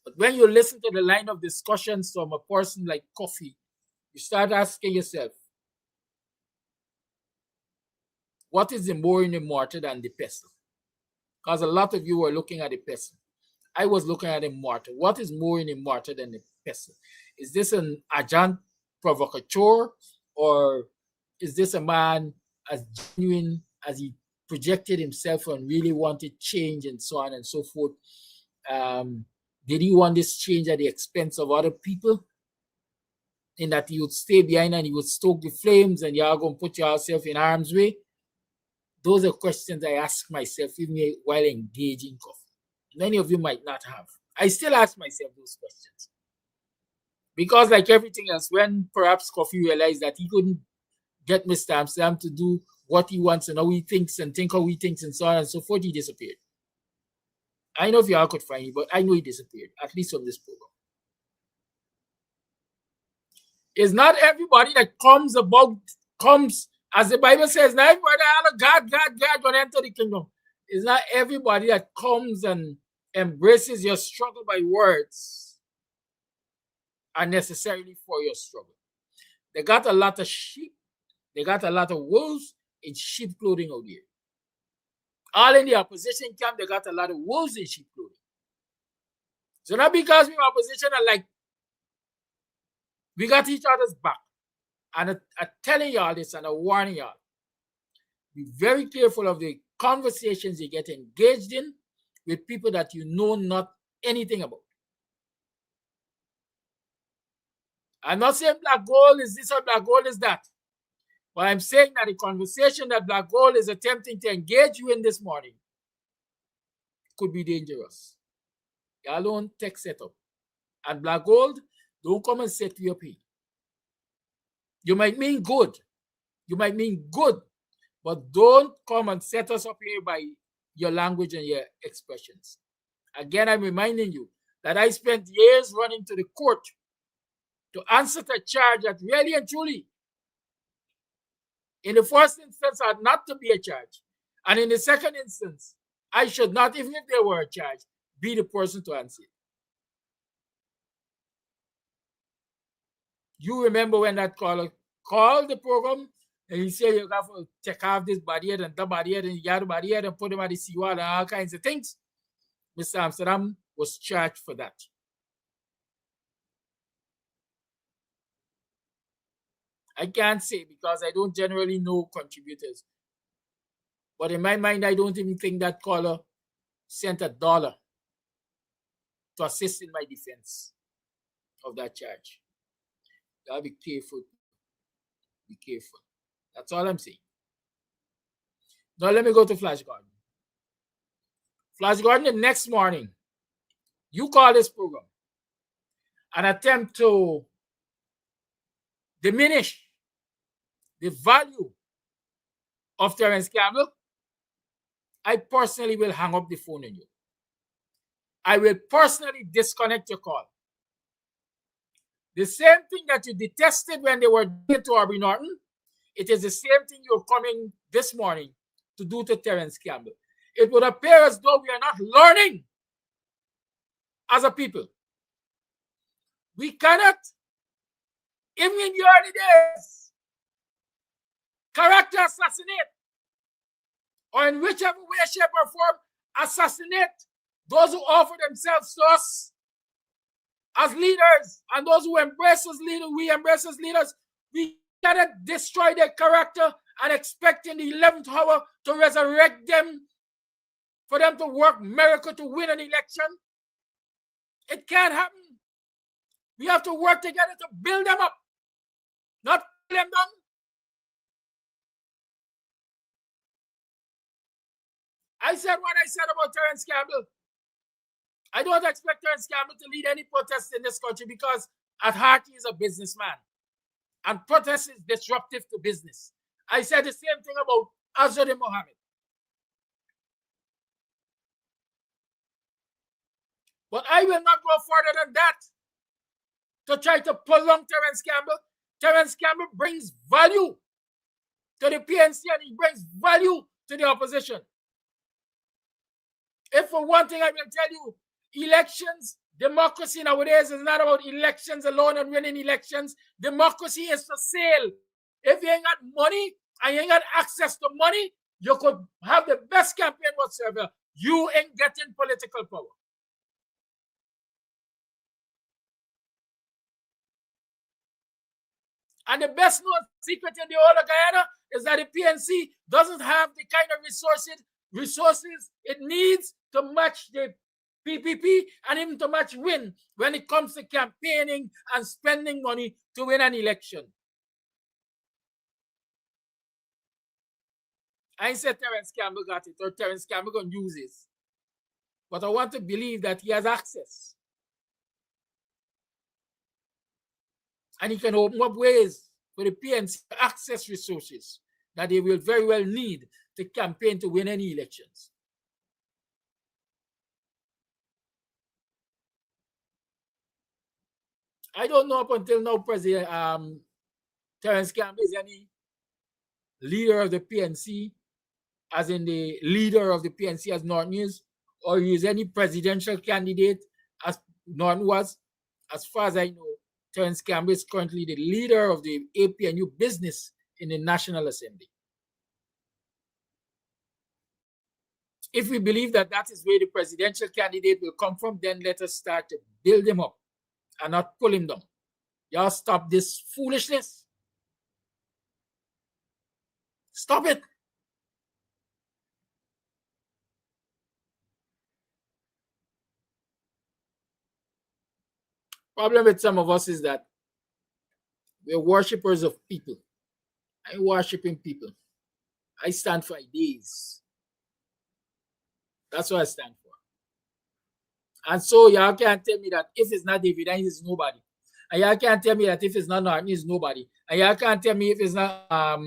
But when you listen to the line of discussions from a person like Coffee, you start asking yourself, what is the more in the mortar than the pestle? Because a lot of you were looking at the pestle. I was looking at the mortar. What is more in the mortar than the pestle? Is this an agent provocateur, or is this a man as genuine as he projected himself and really wanted change and so on and so forth? Did he want this change at the expense of other people? In that he would stay behind and he would stoke the flames and y'all going to put yourself in harm's way? Those are questions I ask myself even while engaging coffee. Many of you might not have. I still ask myself those questions. Because like everything else, when perhaps Coffee realized that he couldn't get Mr. Amsterdam to do what he wants and how he thinks and think how he thinks and so on and so forth, he disappeared. I know if y'all could find him, but I know he disappeared, at least from this program. It's not everybody that comes, as the Bible says, not everybody, God, going to enter the kingdom. It's not everybody that comes and embraces your struggle by words are necessarily for your struggle. They got a lot of sheep. They got a lot of wolves in sheep clothing out here. All in the opposition camp, they got a lot of wolves in sheep clothing. So not because we're opposition are like, we got each other's back. And I'm telling y'all this and I'm warning y'all. Be very careful of the conversations you get engaged in with people that you know not anything about. I'm not saying Black Gold is this or Black Gold is that. But I'm saying that the conversation that Black Gold is attempting to engage you in this morning could be dangerous. Y'all don't take setup. And Black Gold, don't come and set you up here. You might mean good. You might mean good. But don't come and set us up here by your language and your expressions. Again, I'm reminding you that I spent years running to the court to answer the charge that really and truly, in the first instance, ought not to be a charge. And in the second instance, I should not, even if there were a charge, be the person to answer it. You remember when that caller called the program and he said you have to take off this barrier and that barrier and the other barrier and put them at the seawall and all kinds of things? Mr. Amsterdam was charged for that. I can't say because I don't generally know contributors. But in my mind, I don't even think that caller sent $1 to assist in my defense of that charge. You gotta be careful. Be careful. That's all I'm saying. Now let me go to Flash Garden. Flash Garden, the next morning, you call this program and attempt to diminish the value of Terence Campbell, I personally will hang up the phone on you. I will personally disconnect your call. The same thing that you detested when they were doing it to Aubrey Norton, it is the same thing you're coming this morning to do to Terence Campbell. It would appear as though we are not learning as a people. We cannot, even in the early days, character assassinate, or in whichever way, shape, or form, assassinate those who offer themselves to us as leaders, and those who embrace us leaders, we embrace as leaders, we cannot destroy their character and expect in the 11th hour to resurrect them, for them to work miracle to win an election. It can't happen. We have to work together to build them up, not pull them down. I said what I said about Terence Campbell. I don't expect Terence Campbell to lead any protest in this country because at heart he is a businessman. And protest is disruptive to business. I said the same thing about Azzuddin Mohammed. But I will not go further than that to try to prolong Terence Campbell. Terence Campbell brings value to the PNC and he brings value to the opposition. If for one thing I will tell you, elections, democracy nowadays is not about elections alone and winning elections. Democracy is for sale. If you ain't got money and you ain't got access to money, you could have the best campaign whatsoever. You ain't getting political power. And the best known secret in the whole of Guyana is that the PNC doesn't have the kind of resources it needs to match the PPP and even to match win when it comes to campaigning and spending money to win an election. I ain't said Terence Campbell got it or Terence Campbell gonna use it. But I want to believe that he has access. And he can open up ways for the PNC to access resources that they will very well need to campaign to win any elections. I don't know up until now, President Terence Campbell is any leader of the PNC, as in the leader of the PNC as Norton is, or he is any presidential candidate as Norton was. As far as I know, Terence Campbell is currently the leader of the APNU business in the National Assembly. If we believe that that is where the presidential candidate will come from, then let us start to build him up and not pull him down. Y'all stop this foolishness. Stop it. Problem with some of us is that we're worshippers of people. I'm worshiping people. I stand for ideas. That's what I stand for. And so y'all can't tell me that if it's not David, then it's nobody. And y'all can't tell me that if it's not Norton, it's nobody. And y'all can't tell me if it's not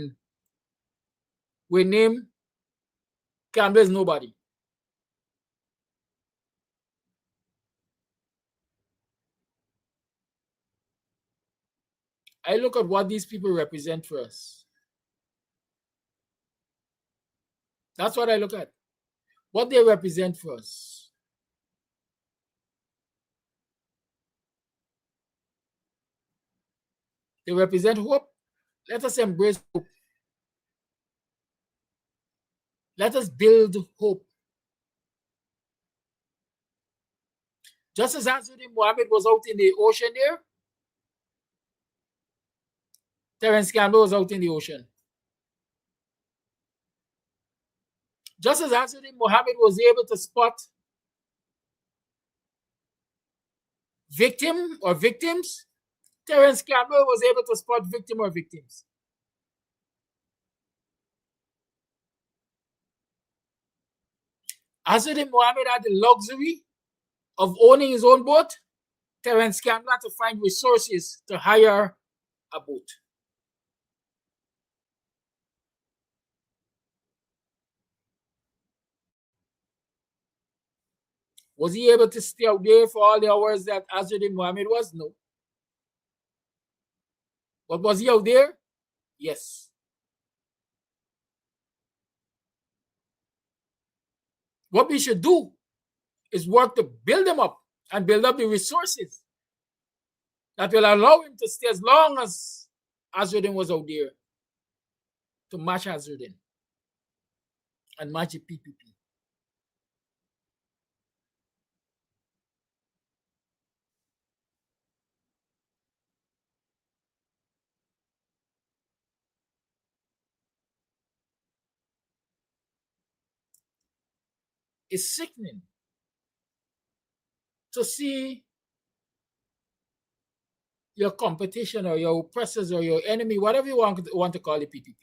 we name Campbell is nobody. I look at what these people represent for us. That's what I look at. What they represent for us. They represent hope. Let us embrace hope. Let us build hope. Just as Azzuddin Mohammed was out in the ocean there, Terence Campbell was out in the ocean. Just as Azzuddin Mohammed was able to spot victim or victims, Terence Campbell was able to spot victim or victims. Azzuddin Mohammed had the luxury of owning his own boat. Terence Campbell had to find resources to hire a boat. Was he able to stay out there for all the hours that Azzuddin Mohammed was? No. But was he out there? Yes. What we should do is work to build him up and build up the resources that will allow him to stay as long as Azzuddin was out there to match Azzuddin and match the PPP. It's sickening to see your competition or your oppressors or your enemy, whatever you want to call the PPP,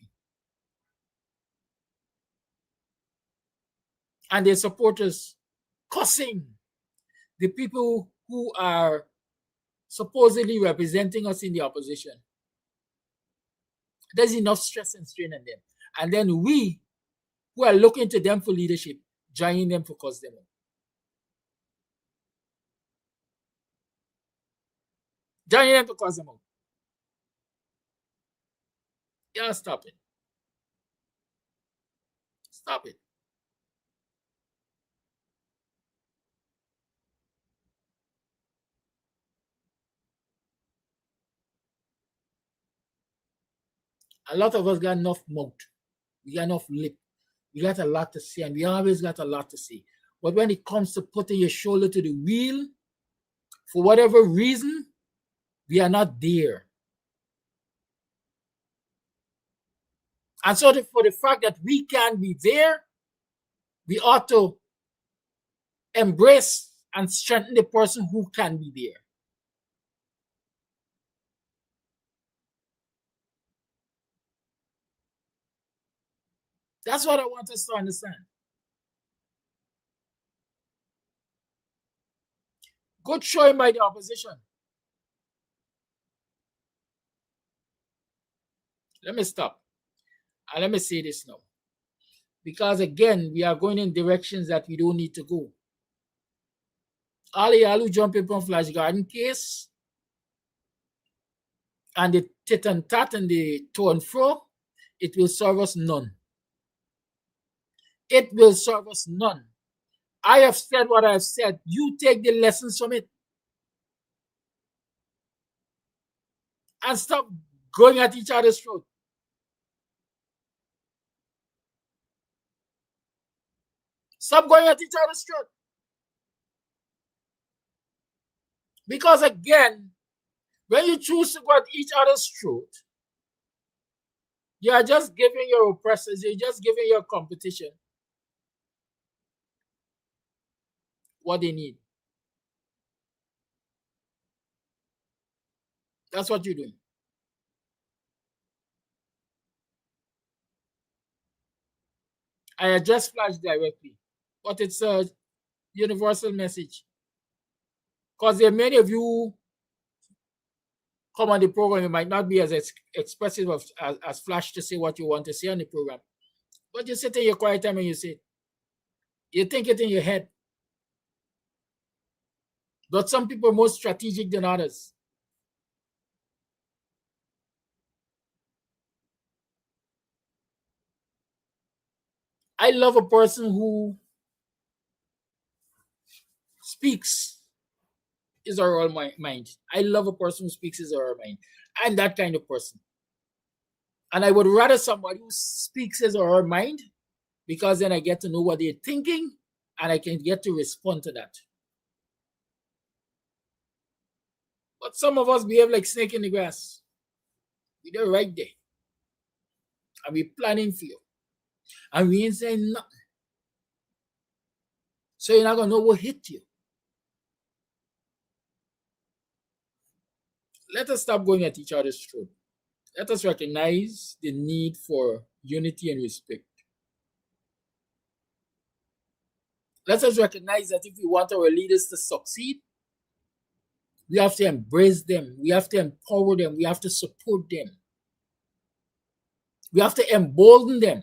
and their supporters cussing the people who are supposedly representing us in the opposition. There's enough stress and strain on them. And then we, who are looking to them for leadership, joining them to cause them out. Joining them to cause them out. Yeah, stop it. Stop it. A lot of us got enough mouth. We got enough lip. We got a lot to say, and we always got a lot to say. But when it comes to putting your shoulder to the wheel, for whatever reason, we are not there. And so for the fact that we can be there, we ought to embrace and strengthen the person who can be there. That's what I want us to understand. Good showing by the opposition. Let me stop. And let me say this now. Because again, we are going in directions that we don't need to go. All y'all who jump in from Flash Garden case and the tit and tat and the to and fro, it will serve us none. It will serve us none. I have said what I have said. You take the lessons from it. And stop going at each other's throat. Stop going at each other's throat. Because again, when you choose to go at each other's throat, you are just giving your oppressors, you're just giving your competition what they need. That's what you're doing. I address Flash directly, but it's a universal message. Because there are many of you who come on the program, you might not be as expressive as Flash to say what you want to say on the program. But you sit in your quiet time and you say it. You think it in your head. But some people are more strategic than others. I love a person who speaks his or her mind. I love a person who speaks his or her mind. I'm that kind of person. And I would rather somebody who speaks his or her mind, because then I get to know what they're thinking and I can get to respond to that. But some of us behave like snake in the grass. We're right there. And we're planning for you. And we ain't saying nothing. So you're not going to know what hit you. Let us stop going at each other's throat. Let us recognize the need for unity and respect. Let us recognize that if we want our leaders to succeed, we have to embrace them. We have to empower them. We have to support them. We have to embolden them.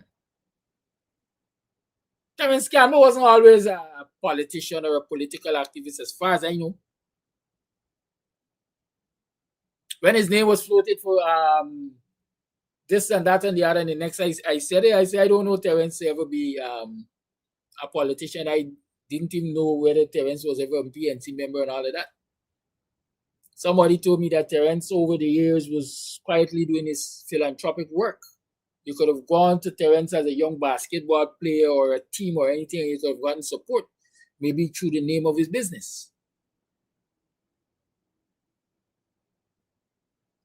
Terence Campbell wasn't always a politician or a political activist as far as I know. When his name was floated for this and that and the other, and the next I said it, I said, I don't know Terence to ever be a politician. I didn't even know whether Terence was ever a PNC member and all of that. Somebody told me that Terence over the years was quietly doing his philanthropic work. You could have gone to Terence as a young basketball player or a team or anything, and you could have gotten support, maybe through the name of his business.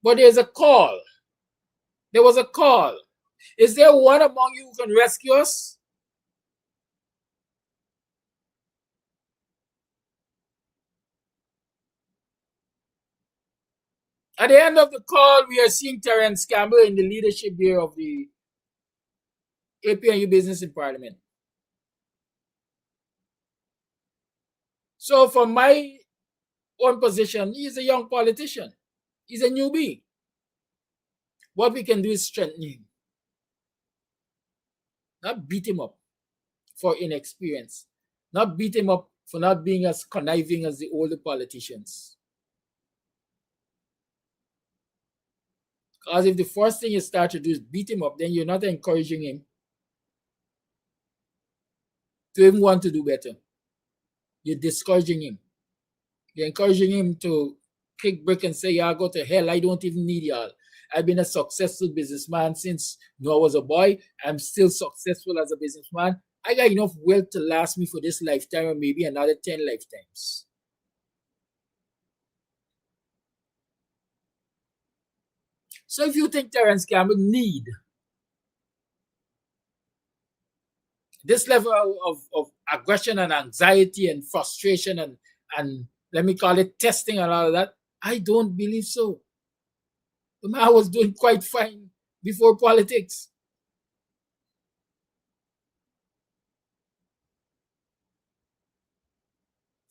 But there's a call. There was a call. Is there one among you who can rescue us? At the end of the call, we are seeing Terence Campbell in the leadership here of the APNU Business in Parliament. So from my own position, he's a young politician. He's a newbie. What we can do is strengthen him, not beat him up for inexperience, not beat him up for not being as conniving as the older politicians. Because if the first thing you start to do is beat him up, then you're not encouraging him to even want to do better. You're discouraging him. You're encouraging him to kick brick and say, yeah, go to hell. I don't even need y'all. I've been a successful businessman since I was a boy. I'm still successful as a businessman. I got enough wealth to last me for this lifetime or maybe another 10 lifetimes. So if you think Terence Campbell need this level of aggression and anxiety and frustration and let me call it testing and all of that, I don't believe so. The man was doing quite fine before politics.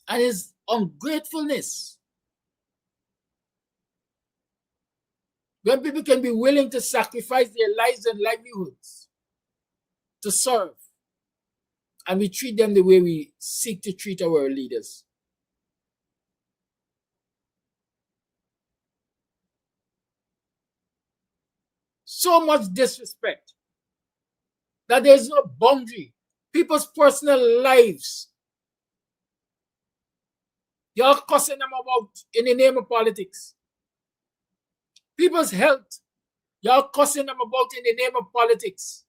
And his ungratefulness. When people can be willing to sacrifice their lives and livelihoods to serve, and we treat them the way we seek to treat our leaders. So much disrespect that there's no boundary. People's personal lives, you're cussing them about in the name of politics. People's health, you're cussing them about in the name of politics.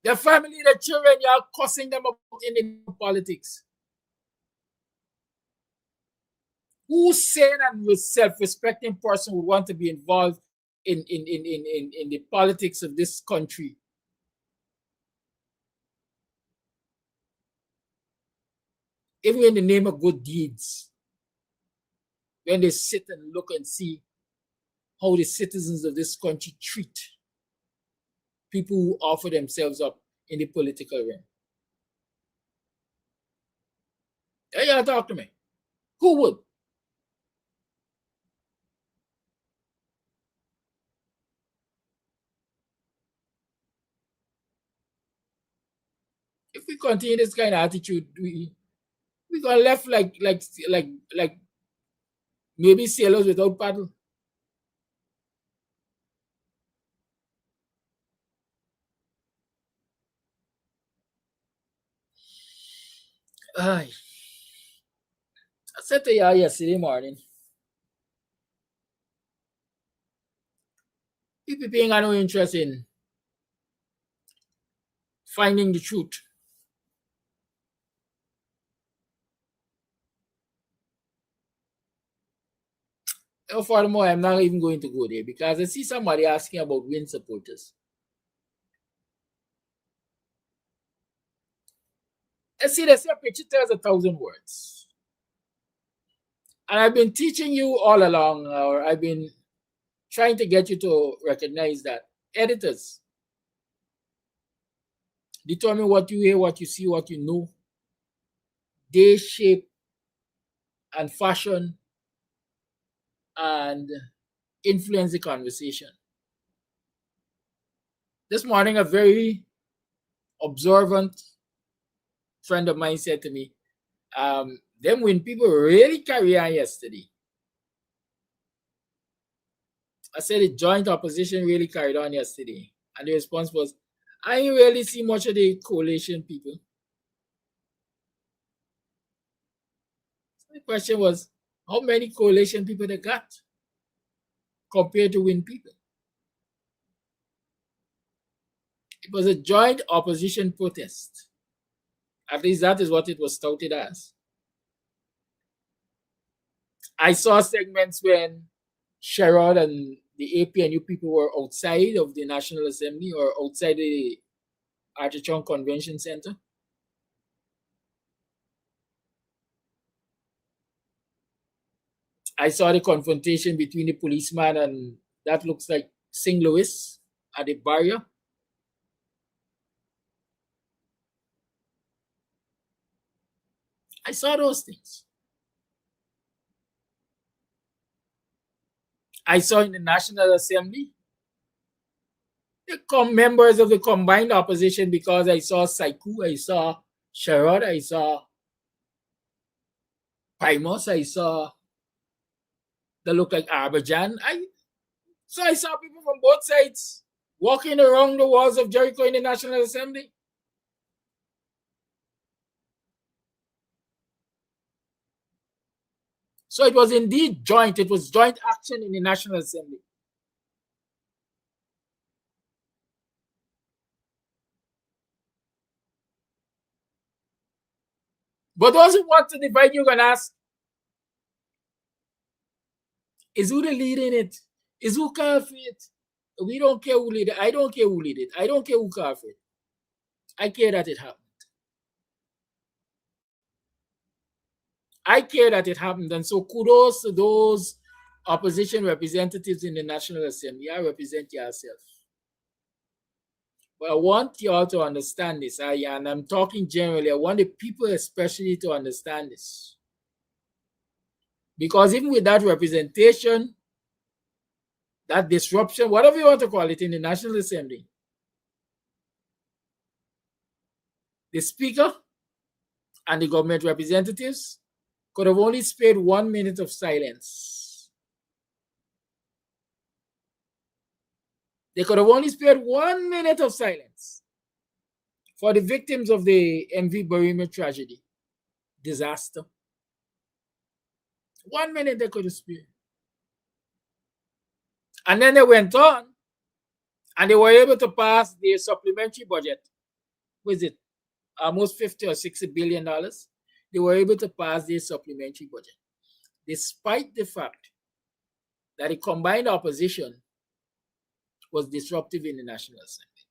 Their family, their children, you're cussing them about in the name of politics. Who sane and self-respecting person would want to be involved in the politics of this country? Even in the name of good deeds. When they sit and look and see how the citizens of this country treat people who offer themselves up in the political realm. Yeah, y'all talk to me. Who would? If we continue this kind of attitude, we gonna left like maybe sailors without paddle. I said to y'all yesterday morning, people paying no interest in finding the truth. Furthermore, I'm not even going to go there because I see somebody asking about win supporters. I see they say a picture tells 1,000 words. And I've been teaching you all along, or I've been trying to get you to recognize that editors determine what you hear, what you see, what you know. They shape and fashion and influence the conversation. This morning, a very observant friend of mine said to me, then when people really carry on yesterday, I said the joint opposition really carried on yesterday. And the response was, I didn't really see much of the coalition people. So the question was, how many coalition people they got compared to win people? It was a joint opposition protest. At least that is what it was touted as. I saw segments when Sherrod and the APNU people were outside of the National Assembly or outside the Artichon Convention Center. I saw the confrontation between the policeman and that looks like St. Louis at the barrier. I saw those things. I saw in the National Assembly the members of the combined opposition, because I saw Saiku, I saw Sherrod, I saw Primos, I saw that looked like Arbajan. So I saw people from both sides walking around the walls of Jericho in the National Assembly. So it was indeed joint. It was joint action in the National Assembly. But those who want to divide, you can ask, is who the lead in it? Is who called for it? We don't care who lead it. I don't care who lead it. I don't care who called for it. I care that it happened. I care that it happened. And so kudos to those opposition representatives in the National Assembly. I represent yourself. But I want you all to understand this. And I'm talking generally. I want the people especially to understand this. Because even with that representation, that disruption, whatever you want to call it, in the National Assembly, the Speaker and the government representatives could have only spared 1 minute of silence. They could have only spared 1 minute of silence for the victims of the MV Burima tragedy, disaster. 1 minute they could have spared. And then they went on and they were able to pass the supplementary budget. Was it almost 50 or 60 billion dollars? They were able to pass the supplementary budget, despite the fact that the combined opposition was disruptive in the National Assembly.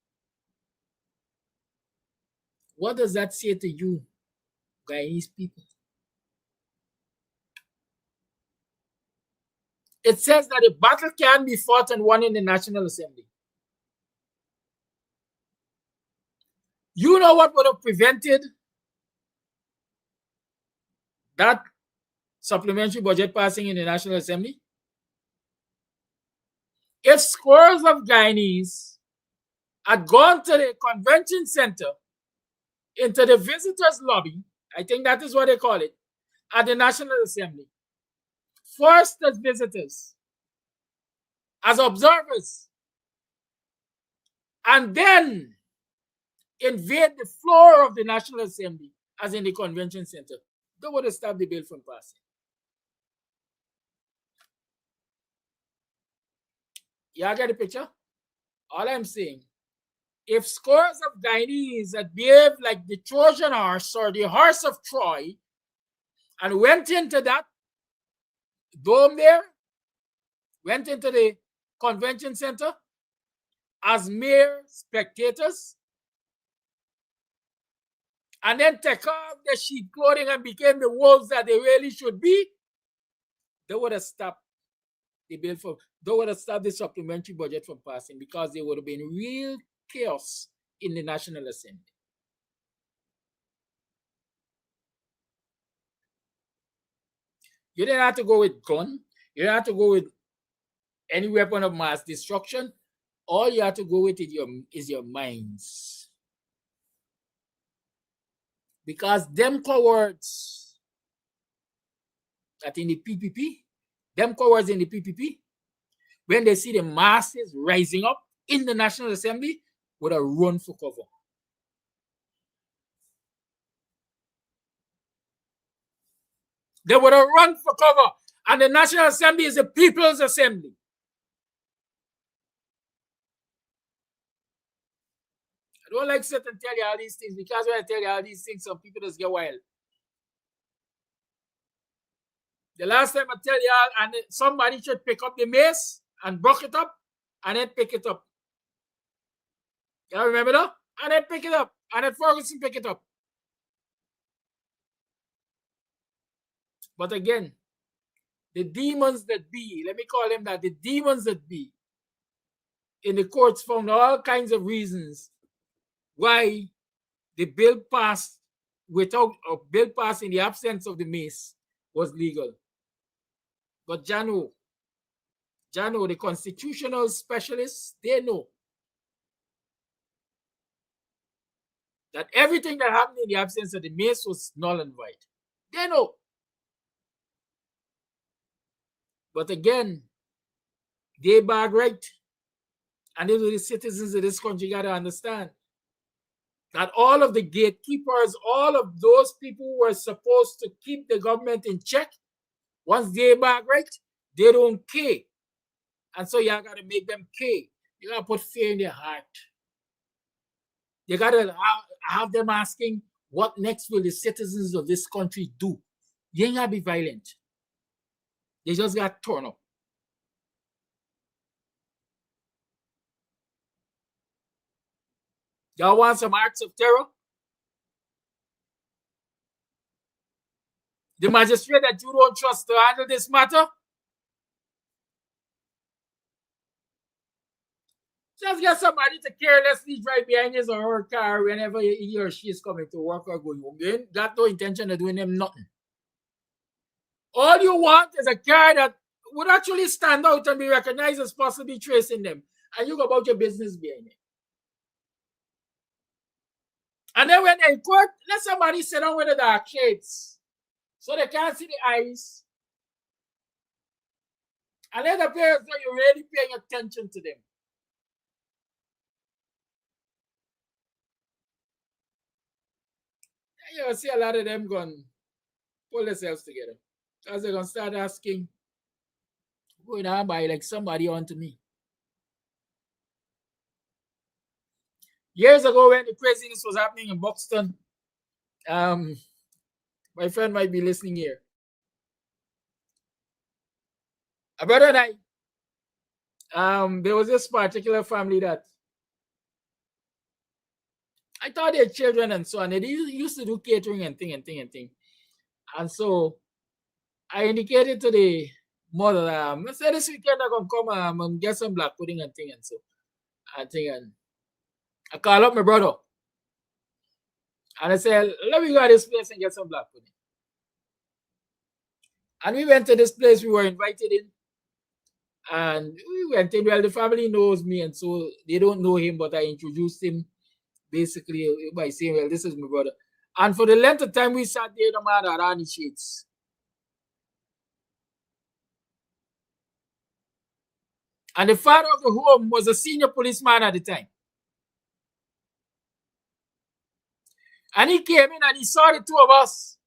What does that say to you, Guyanese people? It says that a battle can be fought and won in the National Assembly. You know what would have prevented that supplementary budget passing in the National Assembly? If scores of Guyanese had gone to the convention center, into the visitors' lobby, I think that is what they call it, at the National Assembly, first as visitors, as observers, and then invade the floor of the National Assembly, as in the convention center, they would have stopped the bill from passing. Y'all get the picture? All I'm saying, if scores of Guyanese had behaved like the Trojan horse or the horse of Troy and went into that dome there, went into the convention center as mere spectators, and then take off their sheep clothing and became the wolves that they really should be, they would have stopped the bill from, they would have stopped the supplementary budget from passing, because there would have been real chaos in the National Assembly. You didn't have to go with gun. You didn't have to go with any weapon of mass destruction. All you have to go with is your minds. Because them cowards that in the PPP, them cowards in the PPP, when they see the masses rising up in the National Assembly, would have run for cover. They would have run for cover. And the National Assembly is the People's Assembly. I don't like sit and tell you all these things, because when I tell you all these things, some people just get wild. The last time I tell you all, and somebody should pick up the mace and buck it up and then pick it up. You remember that? And then pick it up. And then Ferguson pick it up. But again, the demons that be, let me call them that, the demons that be in the courts found all kinds of reasons why the bill passed without a bill passed in the absence of the mace was legal. But Jano, the constitutional specialists, they know that everything that happened in the absence of the mace was null and void. They know. But again, they bag right. And the citizens of this country got to understand that all of the gatekeepers, all of those people who were supposed to keep the government in check, once they bag right, they don't care. And so you got to make them care. You got to put fear in their heart. You got to have them asking, what next will the citizens of this country do? You ain't got to be violent. They just got torn up. Y'all want some acts of terror? The magistrate that you don't trust to handle this matter? Just get somebody to carelessly drive behind his or her car whenever he or she is coming to work or going home. You ain't got no intention of doing them nothing. All you want is a car that would actually stand out and be recognized as possibly tracing them. And you go about your business behind it. And then when they court, let somebody sit down with the dark shades so they can't see the eyes. And let the parents know you're really paying attention to them. And you'll see a lot of them going to pull themselves together. Because they're going to start asking, going on by like somebody onto me. Years ago when the craziness was happening in Buxton, my friend might be listening here. A brother and I, there was this particular family that I thought they had children and so on. They used to do catering and thing. And so I indicated to the mother, I said this weekend I'm gonna come and get some black pudding and thing and so. And I call up my brother. And I said, let me go to this place and get some black pudding. And we went to this place we were invited in. And we went in. Well, the family knows me, and so they don't know him, but I introduced him basically by saying, well, this is my brother. And for the length of time we sat there, the man had any shades. And the father of the home was a senior policeman at the time. And he came in and he saw the two of us.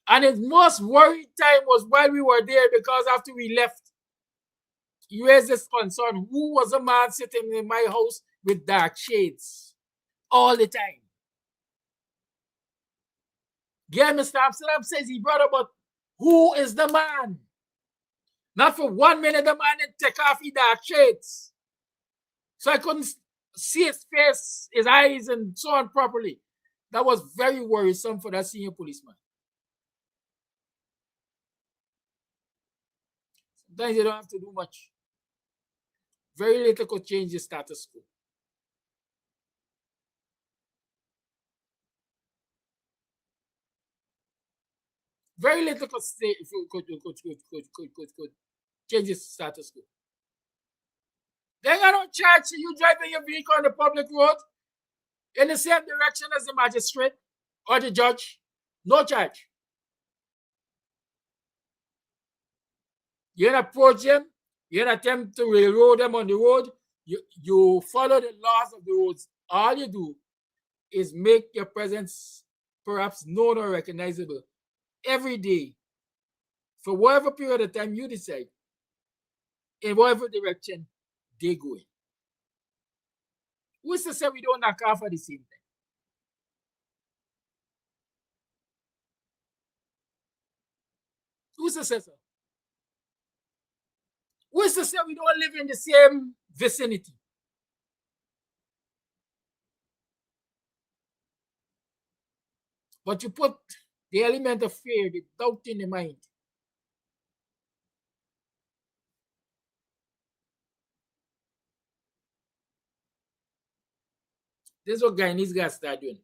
And his most worried time was while we were there, because after we left, he raised this concern. Who was a man sitting in my house with dark shades all the time? Yeah, Mr. Amsterdam says he brought up, but who is the man? Not for 1 minute the man didn't take off his dark shades. So I couldn't see his face, his eyes, and so on properly. That was very worrisome for that senior policeman. Sometimes you don't have to do much. Very little could change the status quo. Very little could change the status quo. They're going to charge you driving your vehicle on the public road in the same direction as the magistrate or the judge. No charge. You approach them, you attempt to railroad them on the road, you follow the laws of the roads. All you do is make your presence perhaps known or recognizable every day for whatever period of time you decide, in whatever direction they go in. Who's to say we don't knock off at the same time? Who's to say so? Who's to say we don't live in the same vicinity? But you put the element of fear, the doubt in the mind. This is what Guyanese guys start doing.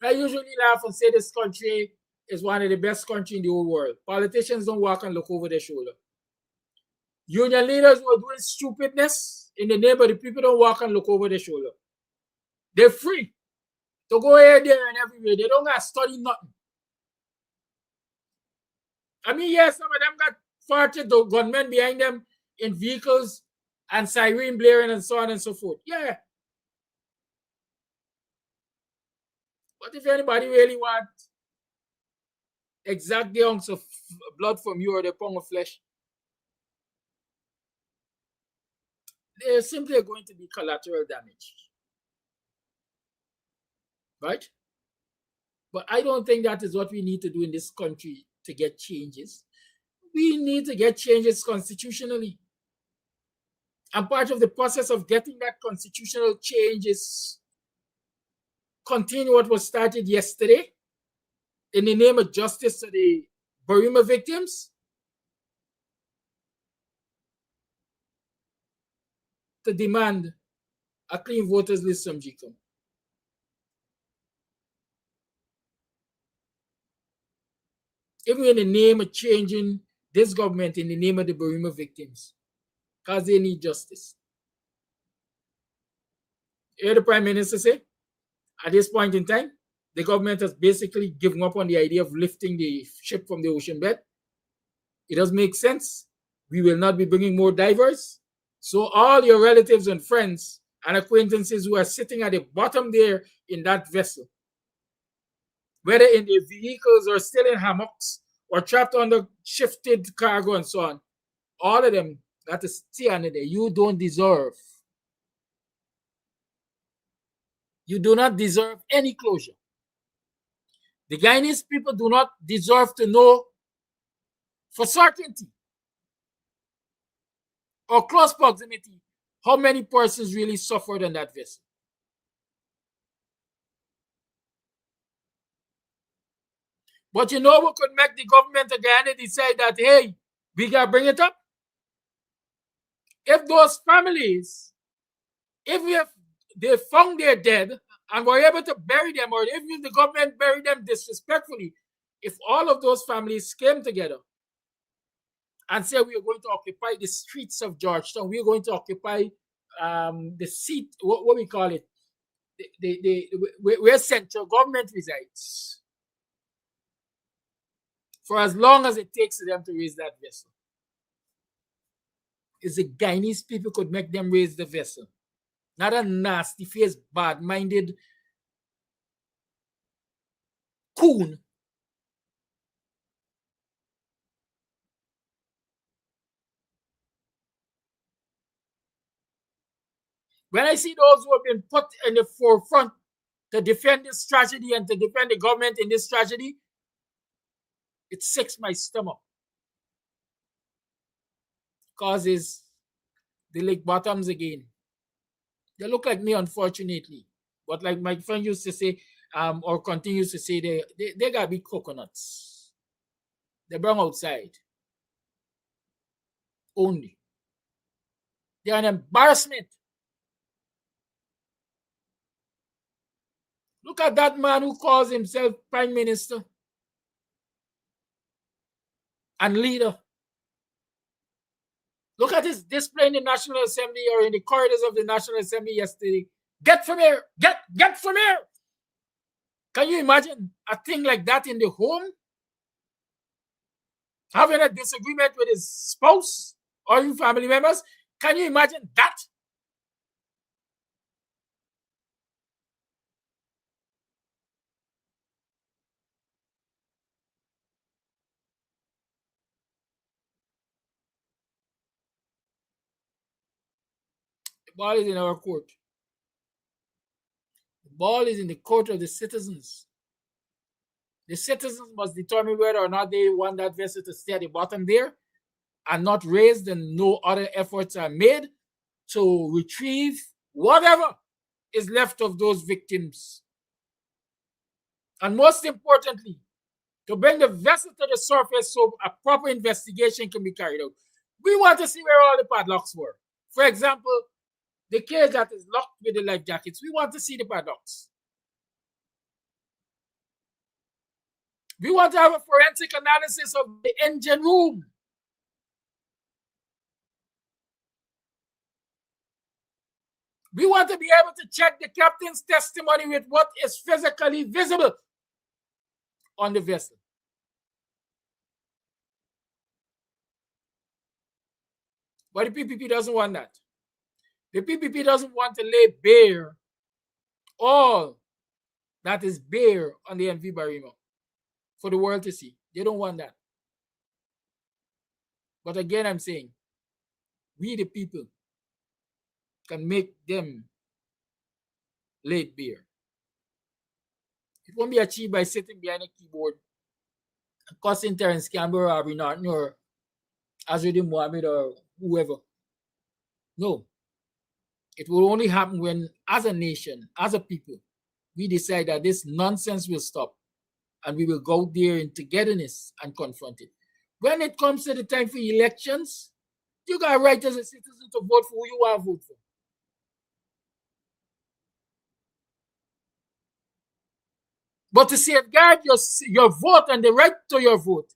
I usually laugh and say this country is one of the best countries in the whole world. Politicians don't walk and look over their shoulder. Union leaders who are doing stupidness in the name of the people don't walk and look over their shoulder. They're free to go here, there, and everywhere. They don't got to study nothing. I mean, yes, some of them got 40 gunmen behind them in vehicles and siren blaring and so on and so forth. Yeah. But if anybody really wants exact the ounce of blood from you or the pound of flesh, there's simply going to be collateral damage. Right? But I don't think that is what we need to do in this country to get changes. We need to get changes constitutionally. And part of the process of getting that constitutional change is continue what was started yesterday in the name of justice to the Burima victims, to demand a clean voters list from GCOM. Even in the name of changing this government in the name of the Burima victims, because they need justice. You hear the Prime Minister say, at this point in time, the government has basically given up on the idea of lifting the ship from the ocean bed. It doesn't make sense. We will not be bringing more divers. So all your relatives and friends and acquaintances who are sitting at the bottom there in that vessel, whether in their vehicles or still in hammocks or trapped under shifted cargo and so on, all of them got to stay under there. You don't deserve. You do not deserve any closure. The Guyanese people do not deserve to know for certainty or close proximity how many persons really suffered on that vessel. But you know what could make the government of Guyana decide that, hey, we got to bring it up? If those families, if they found their dead and were able to bury them, or if the government buried them disrespectfully, if all of those families came together and said, we are going to occupy the streets of Georgetown, we are going to occupy the seat, what we call it, where central government resides, for as long as it takes them to raise that vessel. Is the Guyanese people could make them raise the vessel. Not a nasty face, bad-minded coon. When I see those who have been put in the forefront to defend this tragedy and to defend the government in this tragedy, it sicks my stomach. Causes the lake bottoms again. They look like me, unfortunately. But like my friend used to say, or continues to say, they got big coconuts. They bring outside. Only. They're an embarrassment. Look at that man who calls himself Prime Minister and leader. Look at his display in the National Assembly or in the corridors of the National Assembly yesterday. Get from here! Get from here! Can you imagine a thing like that in the home? Having a disagreement with his spouse or your family members? Can you imagine that? The ball is in our court. The ball is in the court of the citizens. The citizens must determine whether or not they want that vessel to stay at the bottom there and not raised, and no other efforts are made to retrieve whatever is left of those victims. And most importantly, to bring the vessel to the surface so a proper investigation can be carried out. We want to see where all the padlocks were. For example, the cage that is locked with the life jackets. We want to see the paddocks. We want to have a forensic analysis of the engine room. We want to be able to check the captain's testimony with what is physically visible on the vessel. But the PPP doesn't want that. The PPP doesn't want to lay bare all that is bare on the MV Barima for the world to see. They don't want that. But again, I'm saying, we the people can make them laid bare. It won't be achieved by sitting behind a keyboard and cussing Terence Campbell or Abby Norton or Azudin Mohammed or whoever. No. It will only happen when, as a nation, as a people, we decide that this nonsense will stop and we will go there in togetherness and confront it. When it comes to the time for elections, you got a right as a citizen to vote for who you want to vote for. But to safeguard your vote and the right to your vote,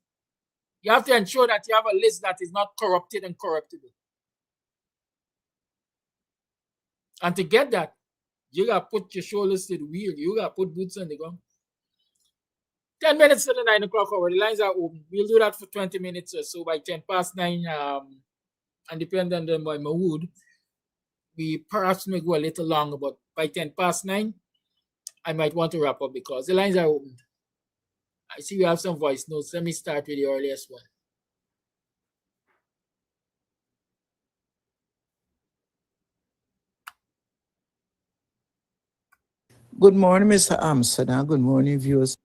you have to ensure that you have a list that is not corrupted and corruptible. And to get that, you got to put your shoulders to the wheel. You got to put boots on the ground. 10 minutes to the 9 o'clock hour. The lines are open. We'll do that for 20 minutes or so by 10 past 9. And depending on my mood, we perhaps may go a little longer, but by 10 past 9, I might want to wrap up because the lines are open. I see we have some voice notes. Let me start with the earliest one. Good morning, Mr. Amsterdam. Good morning, viewers.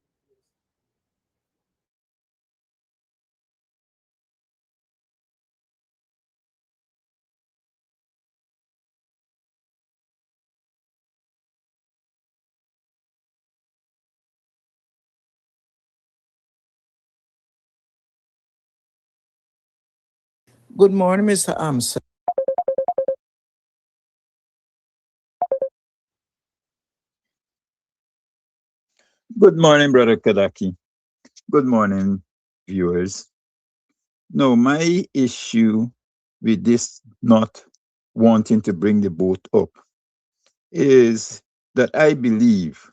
Good morning, Mr. Amsterdam. Good morning, Brother Kadaki. Good morning, viewers. No, my issue with this not wanting to bring the boat up is that I believe,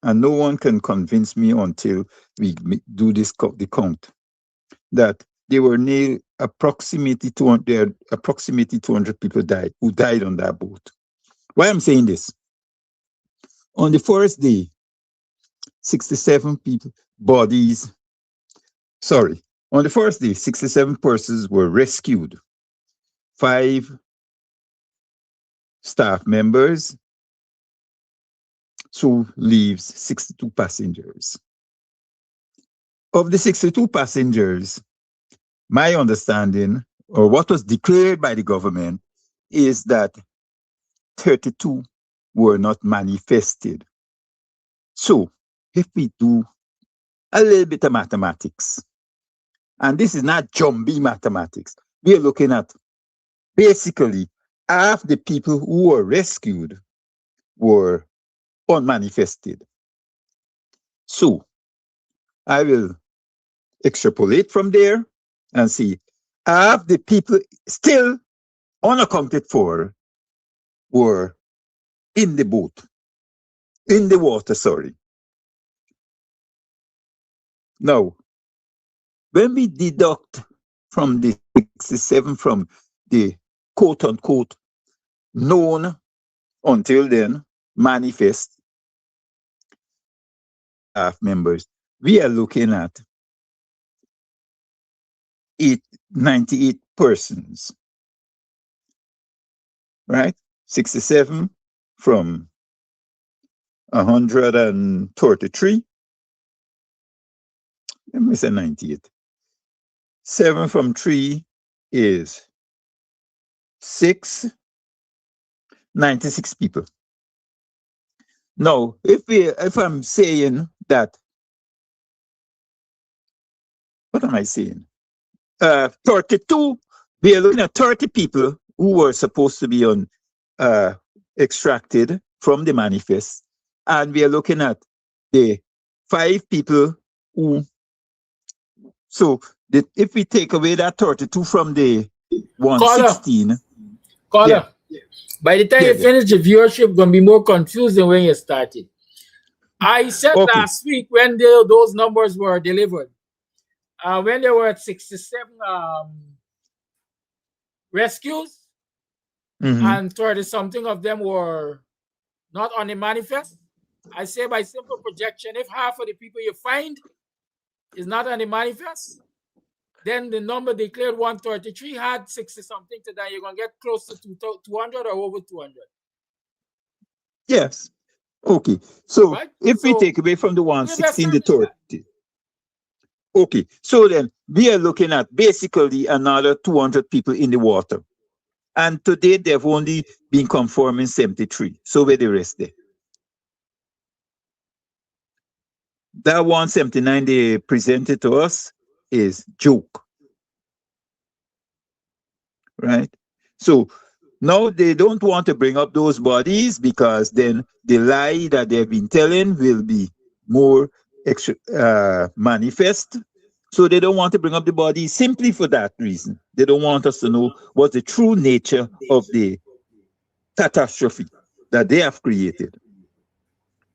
and no one can convince me until we do this the count, that there were near approximately 200 people who died on that boat. Why I'm saying this? On the first day, 67 people, bodies. Sorry, on the first day, 67 persons were rescued. 5 staff members, so leaves 62 passengers. Of the 62 passengers, my understanding, or what was declared by the government, is that 32 were not manifested. So, if we do a little bit of mathematics, and this is not jumbie mathematics, we are looking at basically half the people who were rescued were unmanifested. So, I will extrapolate from there and see half the people still unaccounted for were in the boat, in the water, sorry. Now, when we deduct from the 67 from the quote-unquote known until then manifest staff members, we are looking at 98 persons, right? 67 from 133. Let me say 98. 7 from 3 is 6, 96 people. Now, if I'm saying that, what am I saying? 32, we are looking at 30 people who were supposed to be on extracted from the manifest, and we are looking at the 5 people who. So if we take away that 32 from the 116, Caller. By the time you finish, the viewership going to be more confused than when you started. I said last week when those numbers were delivered, when there were 67 rescues, and 30 something of them were not on the manifest. I say by simple projection, if half of the people you find is not on the manifest, then the number declared 133 had 60 something to that. You're going to get close to 200 or over 200. Yes. Okay. So if we take away from the 116 the 30. Okay. So then we are looking at basically another 200 people in the water. And today they've only been confirming 73. So where the rest there? That 179 they presented to us is joke. Right? So now they don't want to bring up those bodies because then the lie that they've been telling will be more manifest. So they don't want to bring up the bodies simply for that reason. They don't want us to know what the true nature of the catastrophe that they have created.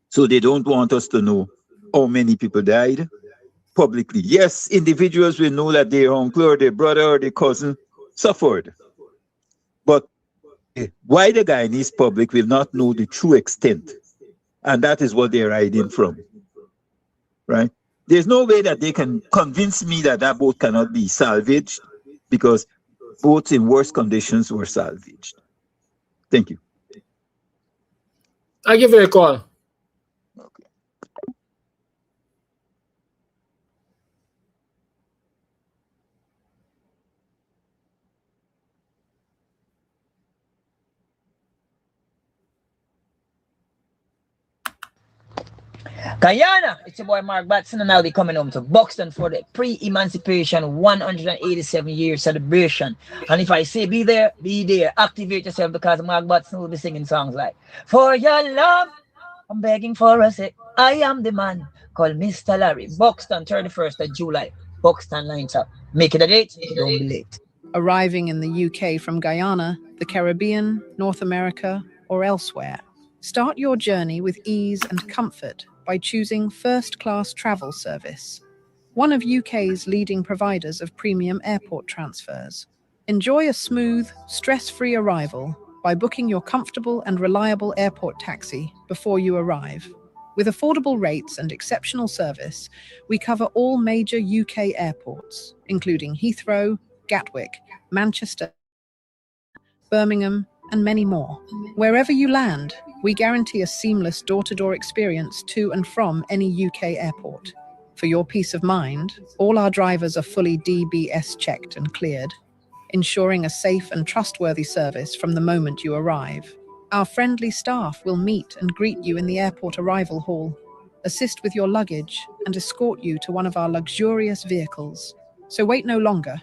So they don't want us to know how many people died publicly. Yes, individuals will know that their uncle or their brother or their cousin suffered. But why the Guyanese public will not know the true extent. And that is what they're hiding from. Right? There's no way that they can convince me that that boat cannot be salvaged because boats in worse conditions were salvaged. Thank you. I'll give you a call. Guyana, it's your boy Mark Batson, and I'll be coming home to Buxton for the pre-emancipation 187 year celebration. And if I say be there, activate yourself because Mark Batson will be singing songs like For Your Love, I'm begging for a sec, I am the man, call Mr. Larry. Buxton, 31st of July, Buxton lines up. Make it a date, don't be late. Arriving in the UK from Guyana, the Caribbean, North America, or elsewhere, start your journey with ease and comfort by choosing first-class travel service, one of UK's leading providers of premium airport transfers. Enjoy a smooth, stress-free arrival by booking your comfortable and reliable airport taxi before you arrive. With affordable rates and exceptional service, we cover all major UK airports, including Heathrow, Gatwick, Manchester, Birmingham, and many more. Wherever you land, we guarantee a seamless door-to-door experience to and from any UK airport. For your peace of mind, all our drivers are fully DBS checked and cleared, ensuring a safe and trustworthy service from the moment you arrive. Our friendly staff will meet and greet you in the airport arrival hall, assist with your luggage, and escort you to one of our luxurious vehicles. So wait no longer.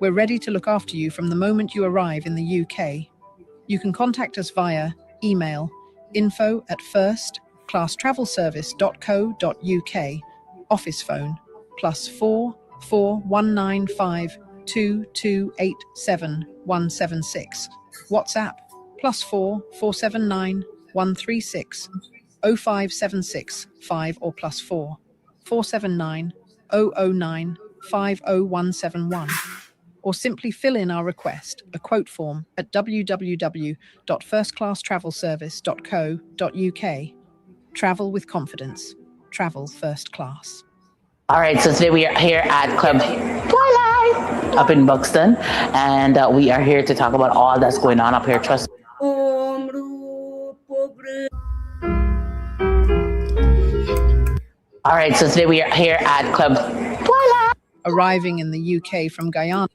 We're ready to look after you from the moment you arrive in the UK. You can contact us via email info@firstclasstravelservice.co.uk, office phone +4 4195 2287 176, WhatsApp +4 479 136 0576 5 or +4 479 009 50171. Or simply fill in our request, a quote form, at www.firstclasstravelservice.co.uk. Travel with confidence. Travel first class. All right, so today we are here at Club Twilight up in Buxton, and we are here to talk about all that's going on up here. Trust me. All right, so today we are here at Club Twilight. Arriving in the UK from Guyana.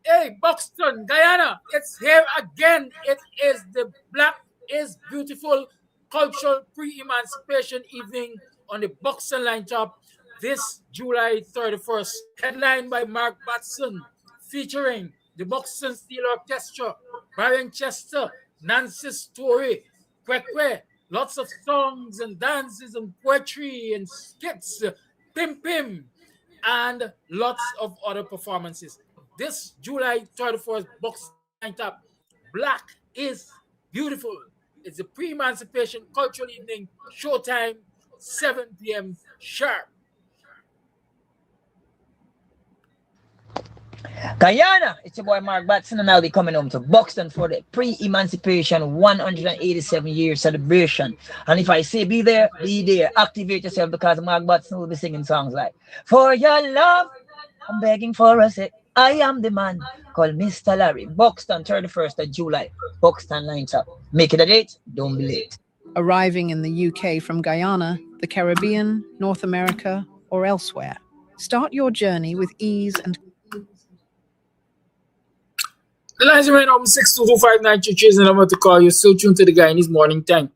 Hey, Buxton, Guyana, it's here again. It is the Black is Beautiful Cultural Pre-Emancipation Evening on the Buxton Line Top this July 31st. Headlined by Mark Batson, featuring the Buxton Steel Orchestra, Brian Chester, Nancy's story, Kwekwe, lots of songs and dances and poetry and skits, Pim Pim, and lots of other performances. This July 31st, Boxing Night Up, Black is Beautiful. It's a pre-emancipation cultural evening, showtime, 7 p.m. sharp. Guyana, it's your boy Mark Batson, and I'll be coming home to Buxton for the pre-emancipation 187 year celebration. And if I say be there, activate yourself, because Mark Batson will be singing songs like "For Your Love, I'm Begging for a Sec, I Am the Man, called Mr. Larry." Buxton, 31st of July. Buxton lines up. Make it a date, don't be late. Arriving in the UK from Guyana, the Caribbean, North America, or elsewhere. Start your journey with ease and The lines remain open 62259 and I'm about to call you. Still tuned to the Guyanese Morning Time.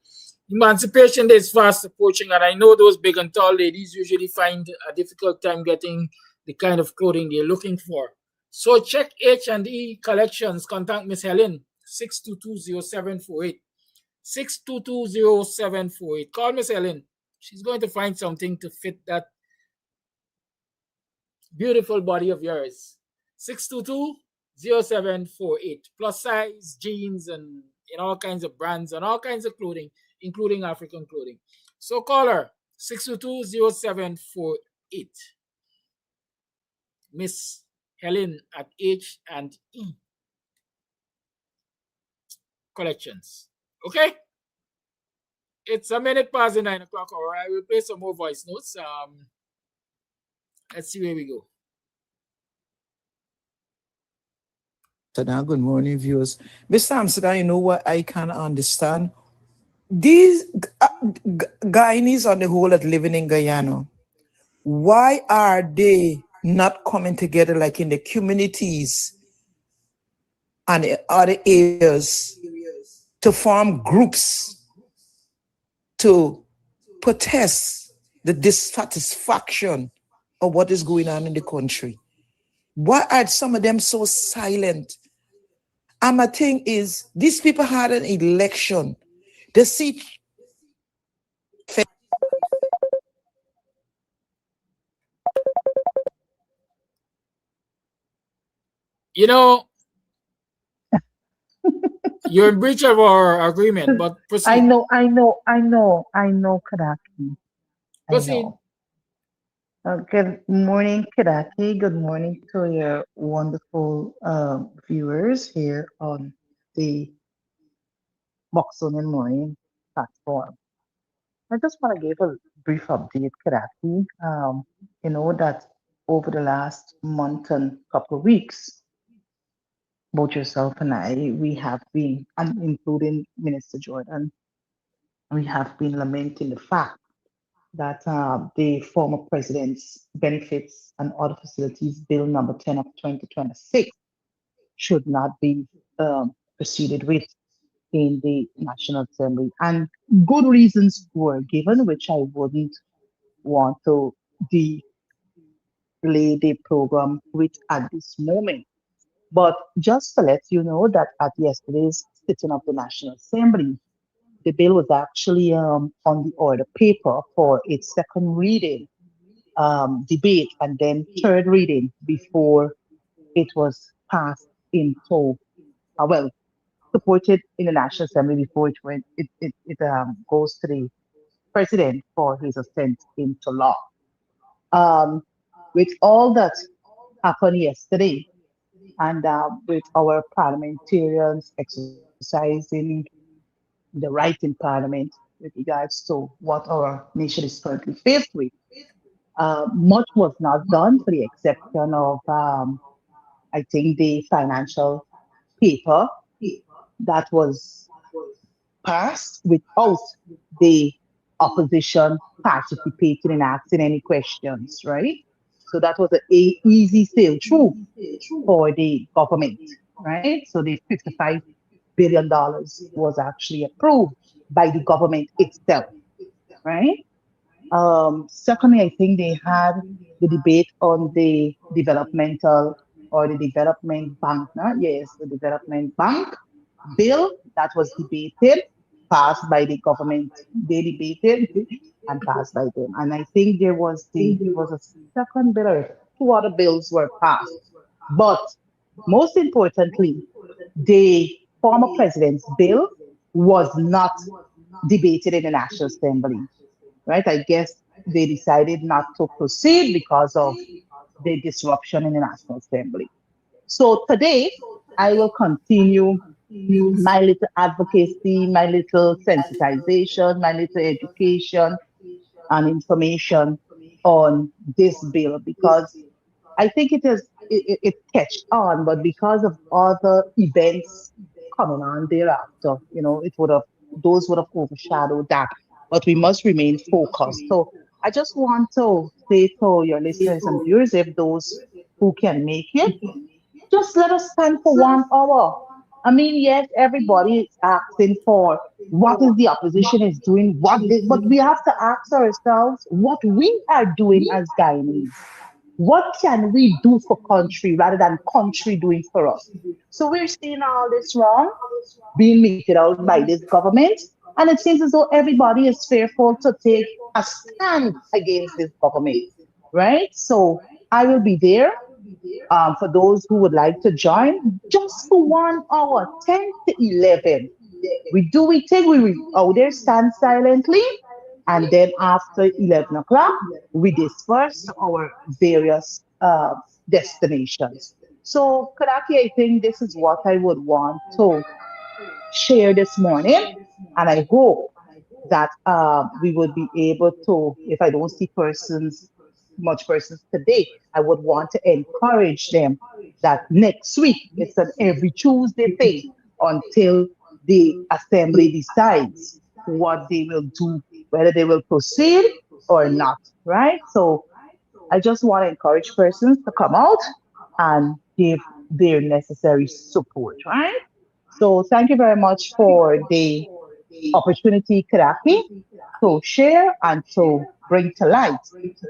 Emancipation Day is fast approaching, and I know those big and tall ladies usually find a difficult time getting the kind of clothing they're looking for. So check H&E Collections. Contact Miss Helen, 6220748. 6220748. Call Miss Helen. She's going to find something to fit that beautiful body of yours. 6220748. Plus size jeans and in all kinds of brands and all kinds of clothing, including African clothing. So call her, 6220748. Miss Helen at H&E Collections. Okay? It's a minute past the 9 o'clock hour. I will play some more voice notes. Let's see where we go. Amsterdam, good morning, viewers. Mr. Amsterdam, you know what I can understand? These Guyanese on the whole that living in Guyana, why are they not coming together like in the communities and the other areas to form groups to protest the dissatisfaction of what is going on in the country? Why are some of them so silent? And my thing is, these people had an election. They see You know, you're in breach of our agreement, but proceed. I know, Kadaki. Proceed. Good morning, Kadaki. Good morning to your wonderful viewers here on the Buxtonian Morning platform. I just want to give a brief update, Kadaki. You know that over the last month and couple of weeks, both yourself and I, we have been, and including Minister Jordan, we have been lamenting the fact that the former president's benefits and other facilities bill number 10 of 2026 should not be proceeded with in the National Assembly. And good reasons were given, which I wouldn't want to delay the program with at this moment. But just to let you know that at yesterday's sitting of the National Assembly, the bill was actually on the order paper for its second reading, debate, and then third reading before it was passed into, well, supported in the National Assembly before it goes to the president for his assent into law. With all that happened yesterday, and with our parliamentarians exercising the right in Parliament with regards to what our nation is currently faced with. Much was not done for the exception of, I think, the financial paper that was passed without the opposition participating in asking any questions, right? So that was an easy sail through for the government, right? So the $55 billion was actually approved by the government itself, right? Secondly, I think they had the debate on the developmental or the development bank, yes, the development bank bill, that was debated, passed by the government. They debated and passed by them. And I think there was a second bill or two other bills were passed. But most importantly, the former president's bill was not debated in the National Assembly, right? I guess they decided not to proceed because of the disruption in the National Assembly. So today, I will continue my little advocacy, my little sensitization, my little education and information on this bill because I think it catched on, but because of other events coming on thereafter, it would have those would have overshadowed that. But we must remain focused. So I just want to say to your listeners and viewers, if those who can make it, just let us stand for 1 hour. I mean, yes, everybody is asking for what is the opposition is doing, but we have to ask ourselves what we are doing as Guyanese. What can we do for country rather than country doing for us? So we're seeing all this wrong being meted out by this government, and it seems as though everybody is fearful to take a stand against this government, right? So I will be there for those who would like to join, just for 1 hour, 10 to 11. We take, we out there, stand silently, and then after 11 o'clock, we disperse to our various destinations. So, Kadaki, I think this is what I would want to share this morning, and I hope that we would be able to, if I don't see much persons today, I would want to encourage them that next week it's an every Tuesday thing until the assembly decides what they will do, whether they will proceed or not, right? So I just want to encourage persons to come out and give their necessary support, right? So thank you very much for the opportunity, Kiraki, to share and to bring to light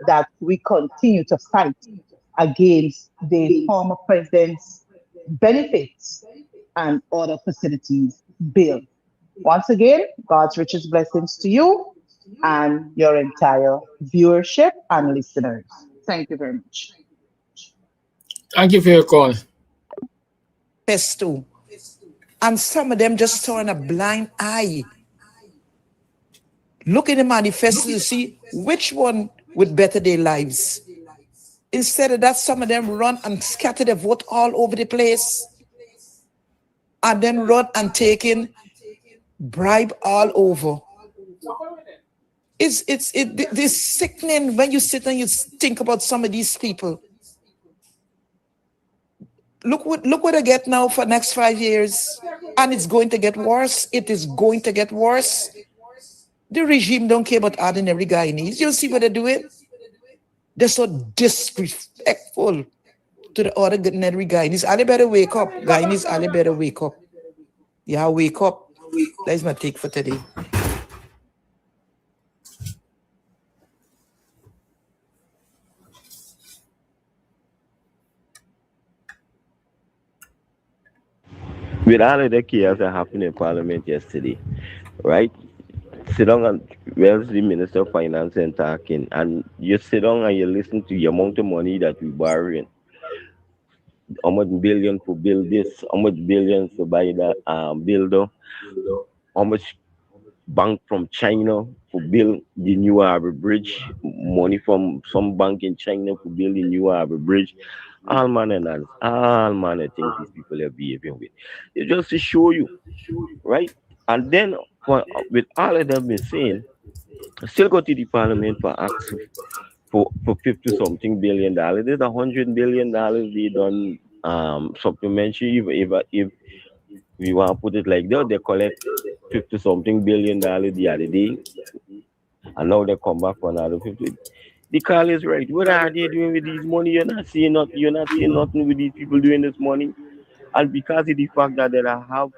that we continue to fight against the former president's benefits and other facilities bill. Once again, God's richest blessings to you and your entire viewership and listeners. Thank you very much. Thank you for your call. Pesto. And some of them just turn a blind eye. Look in the manifesto to see which one would better their lives. Instead of that, some of them run and scatter the vote all over the place. And then run and take in bribe all over. It's sickening when you sit and you think about some of these people. Look what I get now for next 5 years. And it's going to get worse. It is going to get worse. The regime don't care about ordinary Guyanese. You see what they're doing? They're so disrespectful to the ordinary Guyanese. I better wake up. Guyanese, I better wake up. Yeah, wake up. That's my take for today. With all of the chaos that happened in Parliament yesterday, right? Sit down and where's the Minister of Finance and talking, and you sit down and you listen to the amount of money that we borrowing. How much billion to build this? How much billions to buy that builder? How much bank from China to build the new harbor bridge? Money from some bank in China to build the new harbor bridge. All manner of things these people are behaving with. It's just to show you, right? And then with all of them been saying, still go to the parliament for ask for 50 something $billion. There's $100 billion they done supplementary if we want to put it like that, they collect 50 something $billion the other day, and now they come back for another 50. The call is right. What are they doing with this money? You're not seeing nothing with these people doing this money. And because of the fact that they have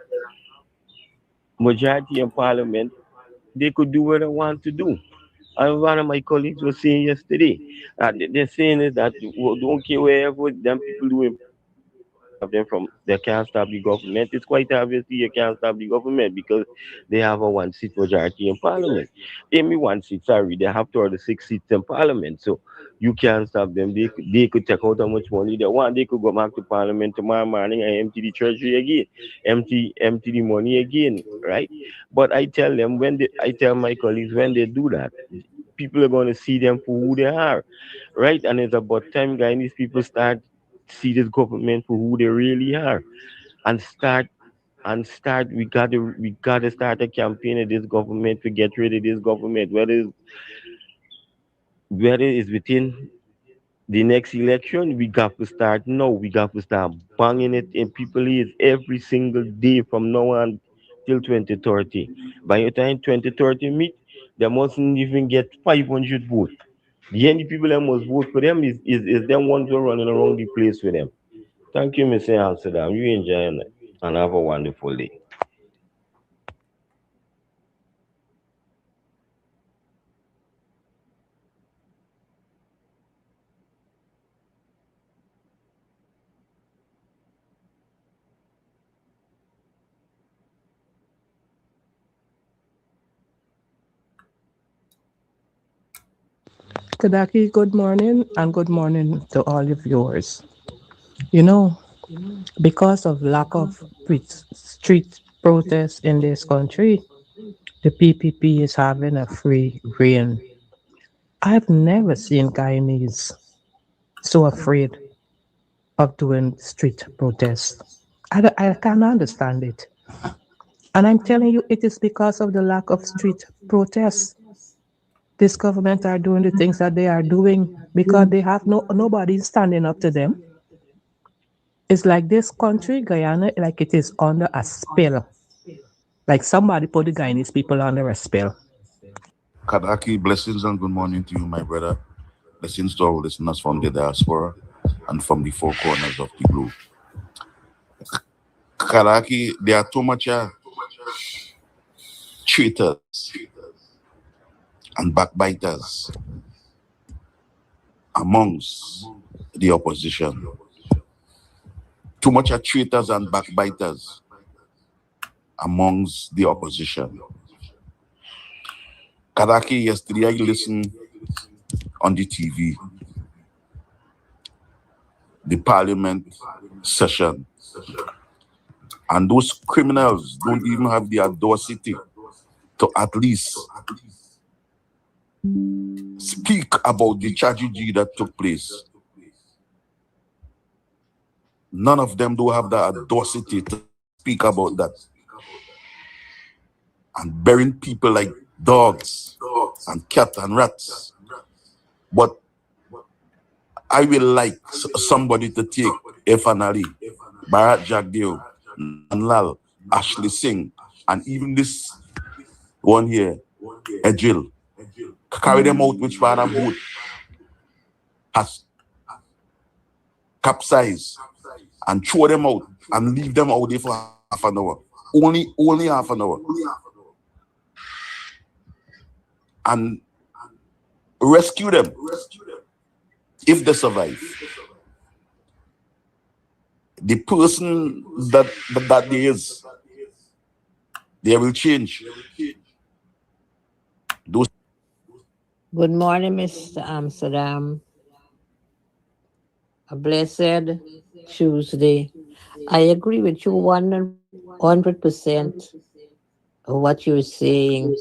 majority in parliament, they could do what they want to do. And one of my colleagues was saying yesterday, they're saying is that don't care wherever them people do in they can't stop the government. It's quite obviously you can't stop the government because they have a one seat majority in parliament. Amy one seat, sorry, they have 36 seats in parliament. So you can't stop them. They could take out how much money they want. They could go back to parliament tomorrow morning and empty the treasury again, empty the money again, right? But I tell them I tell my colleagues when they do that, people are going to see them for who they are, right? And it's about time, guys, these people start see this government for who they really are, and start. We gotta start a campaign of this government to get rid of this government, whether it's within the next election. We got to start now. We got to start banging it in people's ears every single day from now on till 2030. By the time 2030 meet, they mustn't even get 500 votes. The only people that must vote for them is them ones who are running around the place with them. Thank you, Mr. Amsterdam. You enjoy it and have a wonderful day. Kadaki, good morning and good morning to all your viewers. You know, because of lack of street protests in this country, the PPP is having a free reign. I've never seen Guyanese so afraid of doing street protests. I can't understand it. And I'm telling you, it is because of the lack of street protests. This government are doing the things that they are doing because they have nobody standing up to them. It's like this country, Guyana, like it is under a spell. Like somebody put the Guyanese people under a spell. Kadaki, blessings and good morning to you, my brother. Blessings to our listeners from the diaspora and from the four corners of the globe. Kadaki, there are too much traitors and backbiters amongst the opposition. Too much traitors and backbiters amongst the opposition. Kadaki, yesterday I listened on the TV, the parliament session, and those criminals don't even have the audacity to at least speak about the tragedy that took place. None of them do have the audacity to speak about that. And burying people like dogs and cats and rats. But I will like somebody to take Irfan Ali, Bharat Jagdeo, Nanlal, Ashley Singh, and even this one here, Ejil. Carry them out which part of boat has capsized and throw them out and leave them out there for half an hour. Only half an hour. And rescue them if they survive. The person that there is, they will change. Those. Good morning, Mr. Amsterdam. A blessed Tuesday. I agree with you 100% of what you're saying.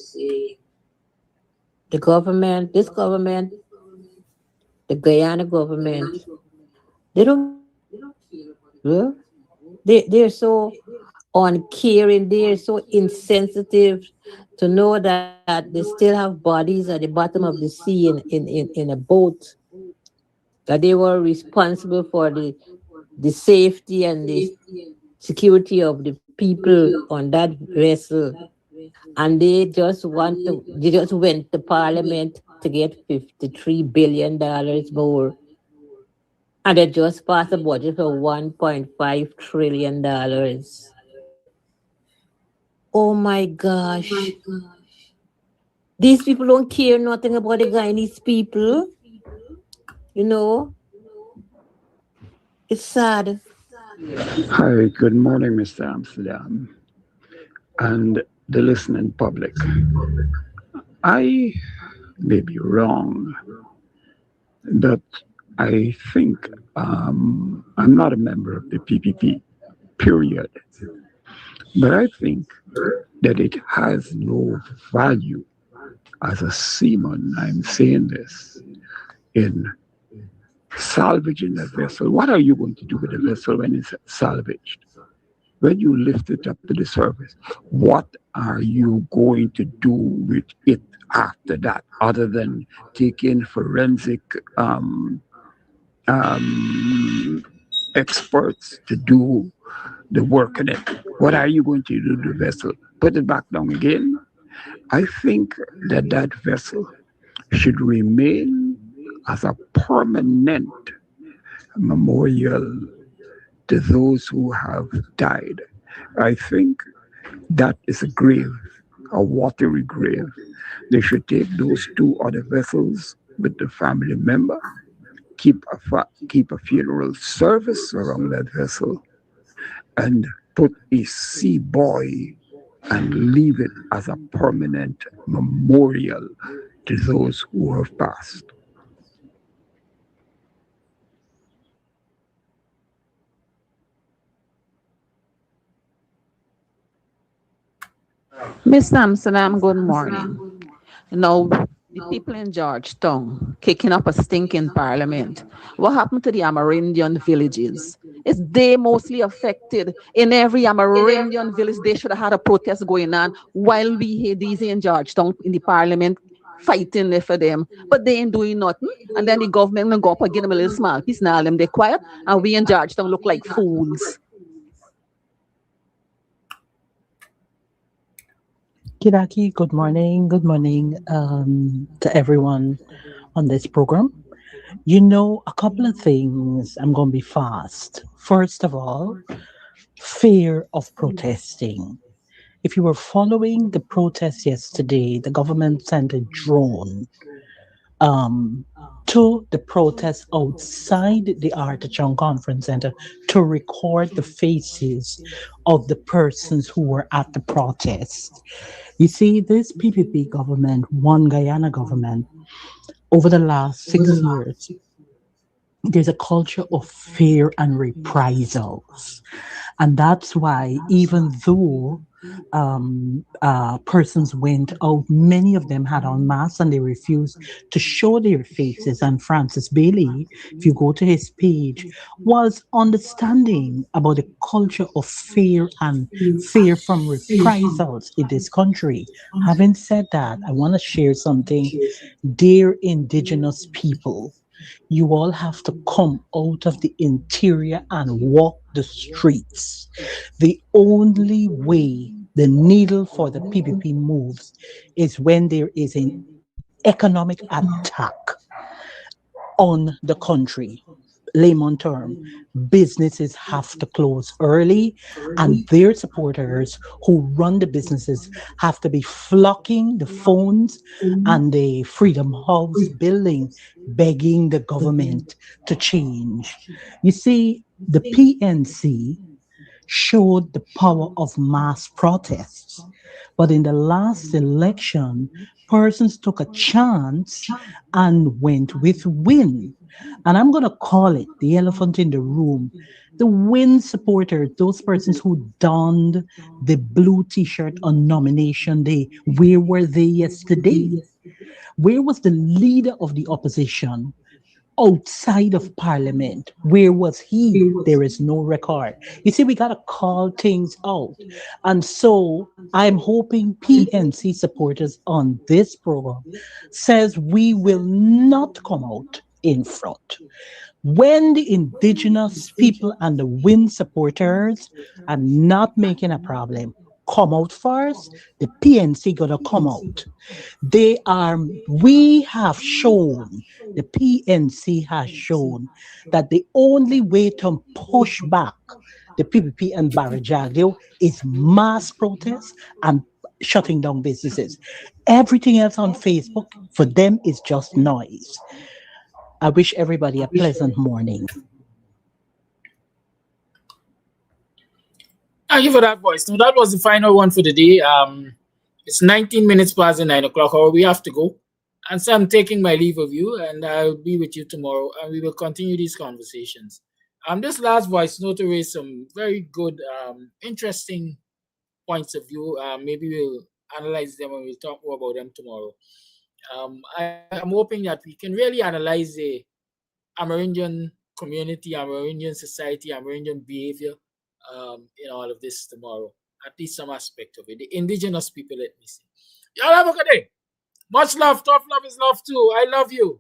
The government, this government, the Guyana government, they don't they're so uncaring, they're so insensitive to know that they still have bodies at the bottom of the sea in a boat, that they were responsible for the safety and the security of the people on that vessel. And they just went to parliament to get $53 billion more. And they just passed a budget for $1.5 trillion. Oh my gosh. These people don't care nothing about the Guyanese people. You know, it's sad. Hi, good morning, Mr. Amsterdam, and the listening public. I may be wrong, but I think I'm not a member of the PPP, period. But I think that it has no value as a seaman. I'm saying this in salvaging a vessel. What are you going to do with a vessel when it's salvaged? When you lift it up to the surface, what are you going to do with it after that, other than taking forensic um, experts to do the work on it? What are you going to do to the vessel? Put it back down again? I think that that vessel should remain as a permanent memorial to those who have died. I think that is a grave, a watery grave. They should take those two other vessels with the family member, keep a funeral service around that vessel, and put a sea buoy and leave it as a permanent memorial to those who have passed. Miss Amsterdam, good morning. Now, the people in Georgetown kicking up a stinking parliament. What happened to the Amerindian villages? Is they mostly affected? In every Amerindian village, they should have had a protest going on while we had these in Georgetown in the parliament fighting there for them. But they ain't doing nothing. And then the government will go up and give them a little small piece. Now them they quiet. And we in Georgetown look like fools. Kidaki, good morning. Good morning to everyone on this program. You know, a couple of things. I'm going to be fast. First of all, fear of protesting. If you were following the protest yesterday, the government sent a drone um, to the protest outside the Artichoke Conference Center to record the faces of the persons who were at the protest. You see, this PPP government, One Guyana government, over the last 6 years, there's a culture of fear and reprisals. And that's why, even though persons went out, many of them had on masks and they refused to show their faces. And Francis Bailey, if you go to his page, was understanding about the culture of fear and fear from reprisals in this country. Having said that, I want to share something. Dear indigenous people, you all have to come out of the interior and walk the streets. The only way the needle for the PPP moves is when there is an economic attack on the country. Layman term, businesses have to close early, and their supporters who run the businesses have to be flocking the phones and the Freedom House building, begging the government to change. You see, the PNC showed the power of mass protests. But in the last election, persons took a chance and went with Win. And I'm going to call it the elephant in the room. The Win supporters, those persons who donned the blue t shirt on nomination day, where were they yesterday? Where was the leader of the opposition? Outside of parliament. Where was he? There is no record. You see, we got to call things out. And so I'm hoping PNC supporters on this program says we will not come out in front. When the indigenous people and the Win supporters are not making a problem, come out first, the PNC gonna come out. We have shown, the PNC has shown that the only way to push back the PPP and Barajagio is mass protests and shutting down businesses. Everything else on Facebook, for them, is just noise. I wish everybody a pleasant morning. Thank you for that voice. So that was the final one for the day. It's 19 minutes past the 9 o'clock hour. We have to go. And so I'm taking my leave of you, and I'll be with you tomorrow, and we will continue these conversations. This last voice note to raise some very good, interesting points of view. Maybe we'll analyze them and we'll talk more about them tomorrow. I'm hoping that we can really analyze the Amerindian community, Amerindian society, Amerindian behavior in all of this tomorrow. At least some aspect of it. The indigenous people, let me see. Y'all have a good day. Much love. Tough love is love too. I love you.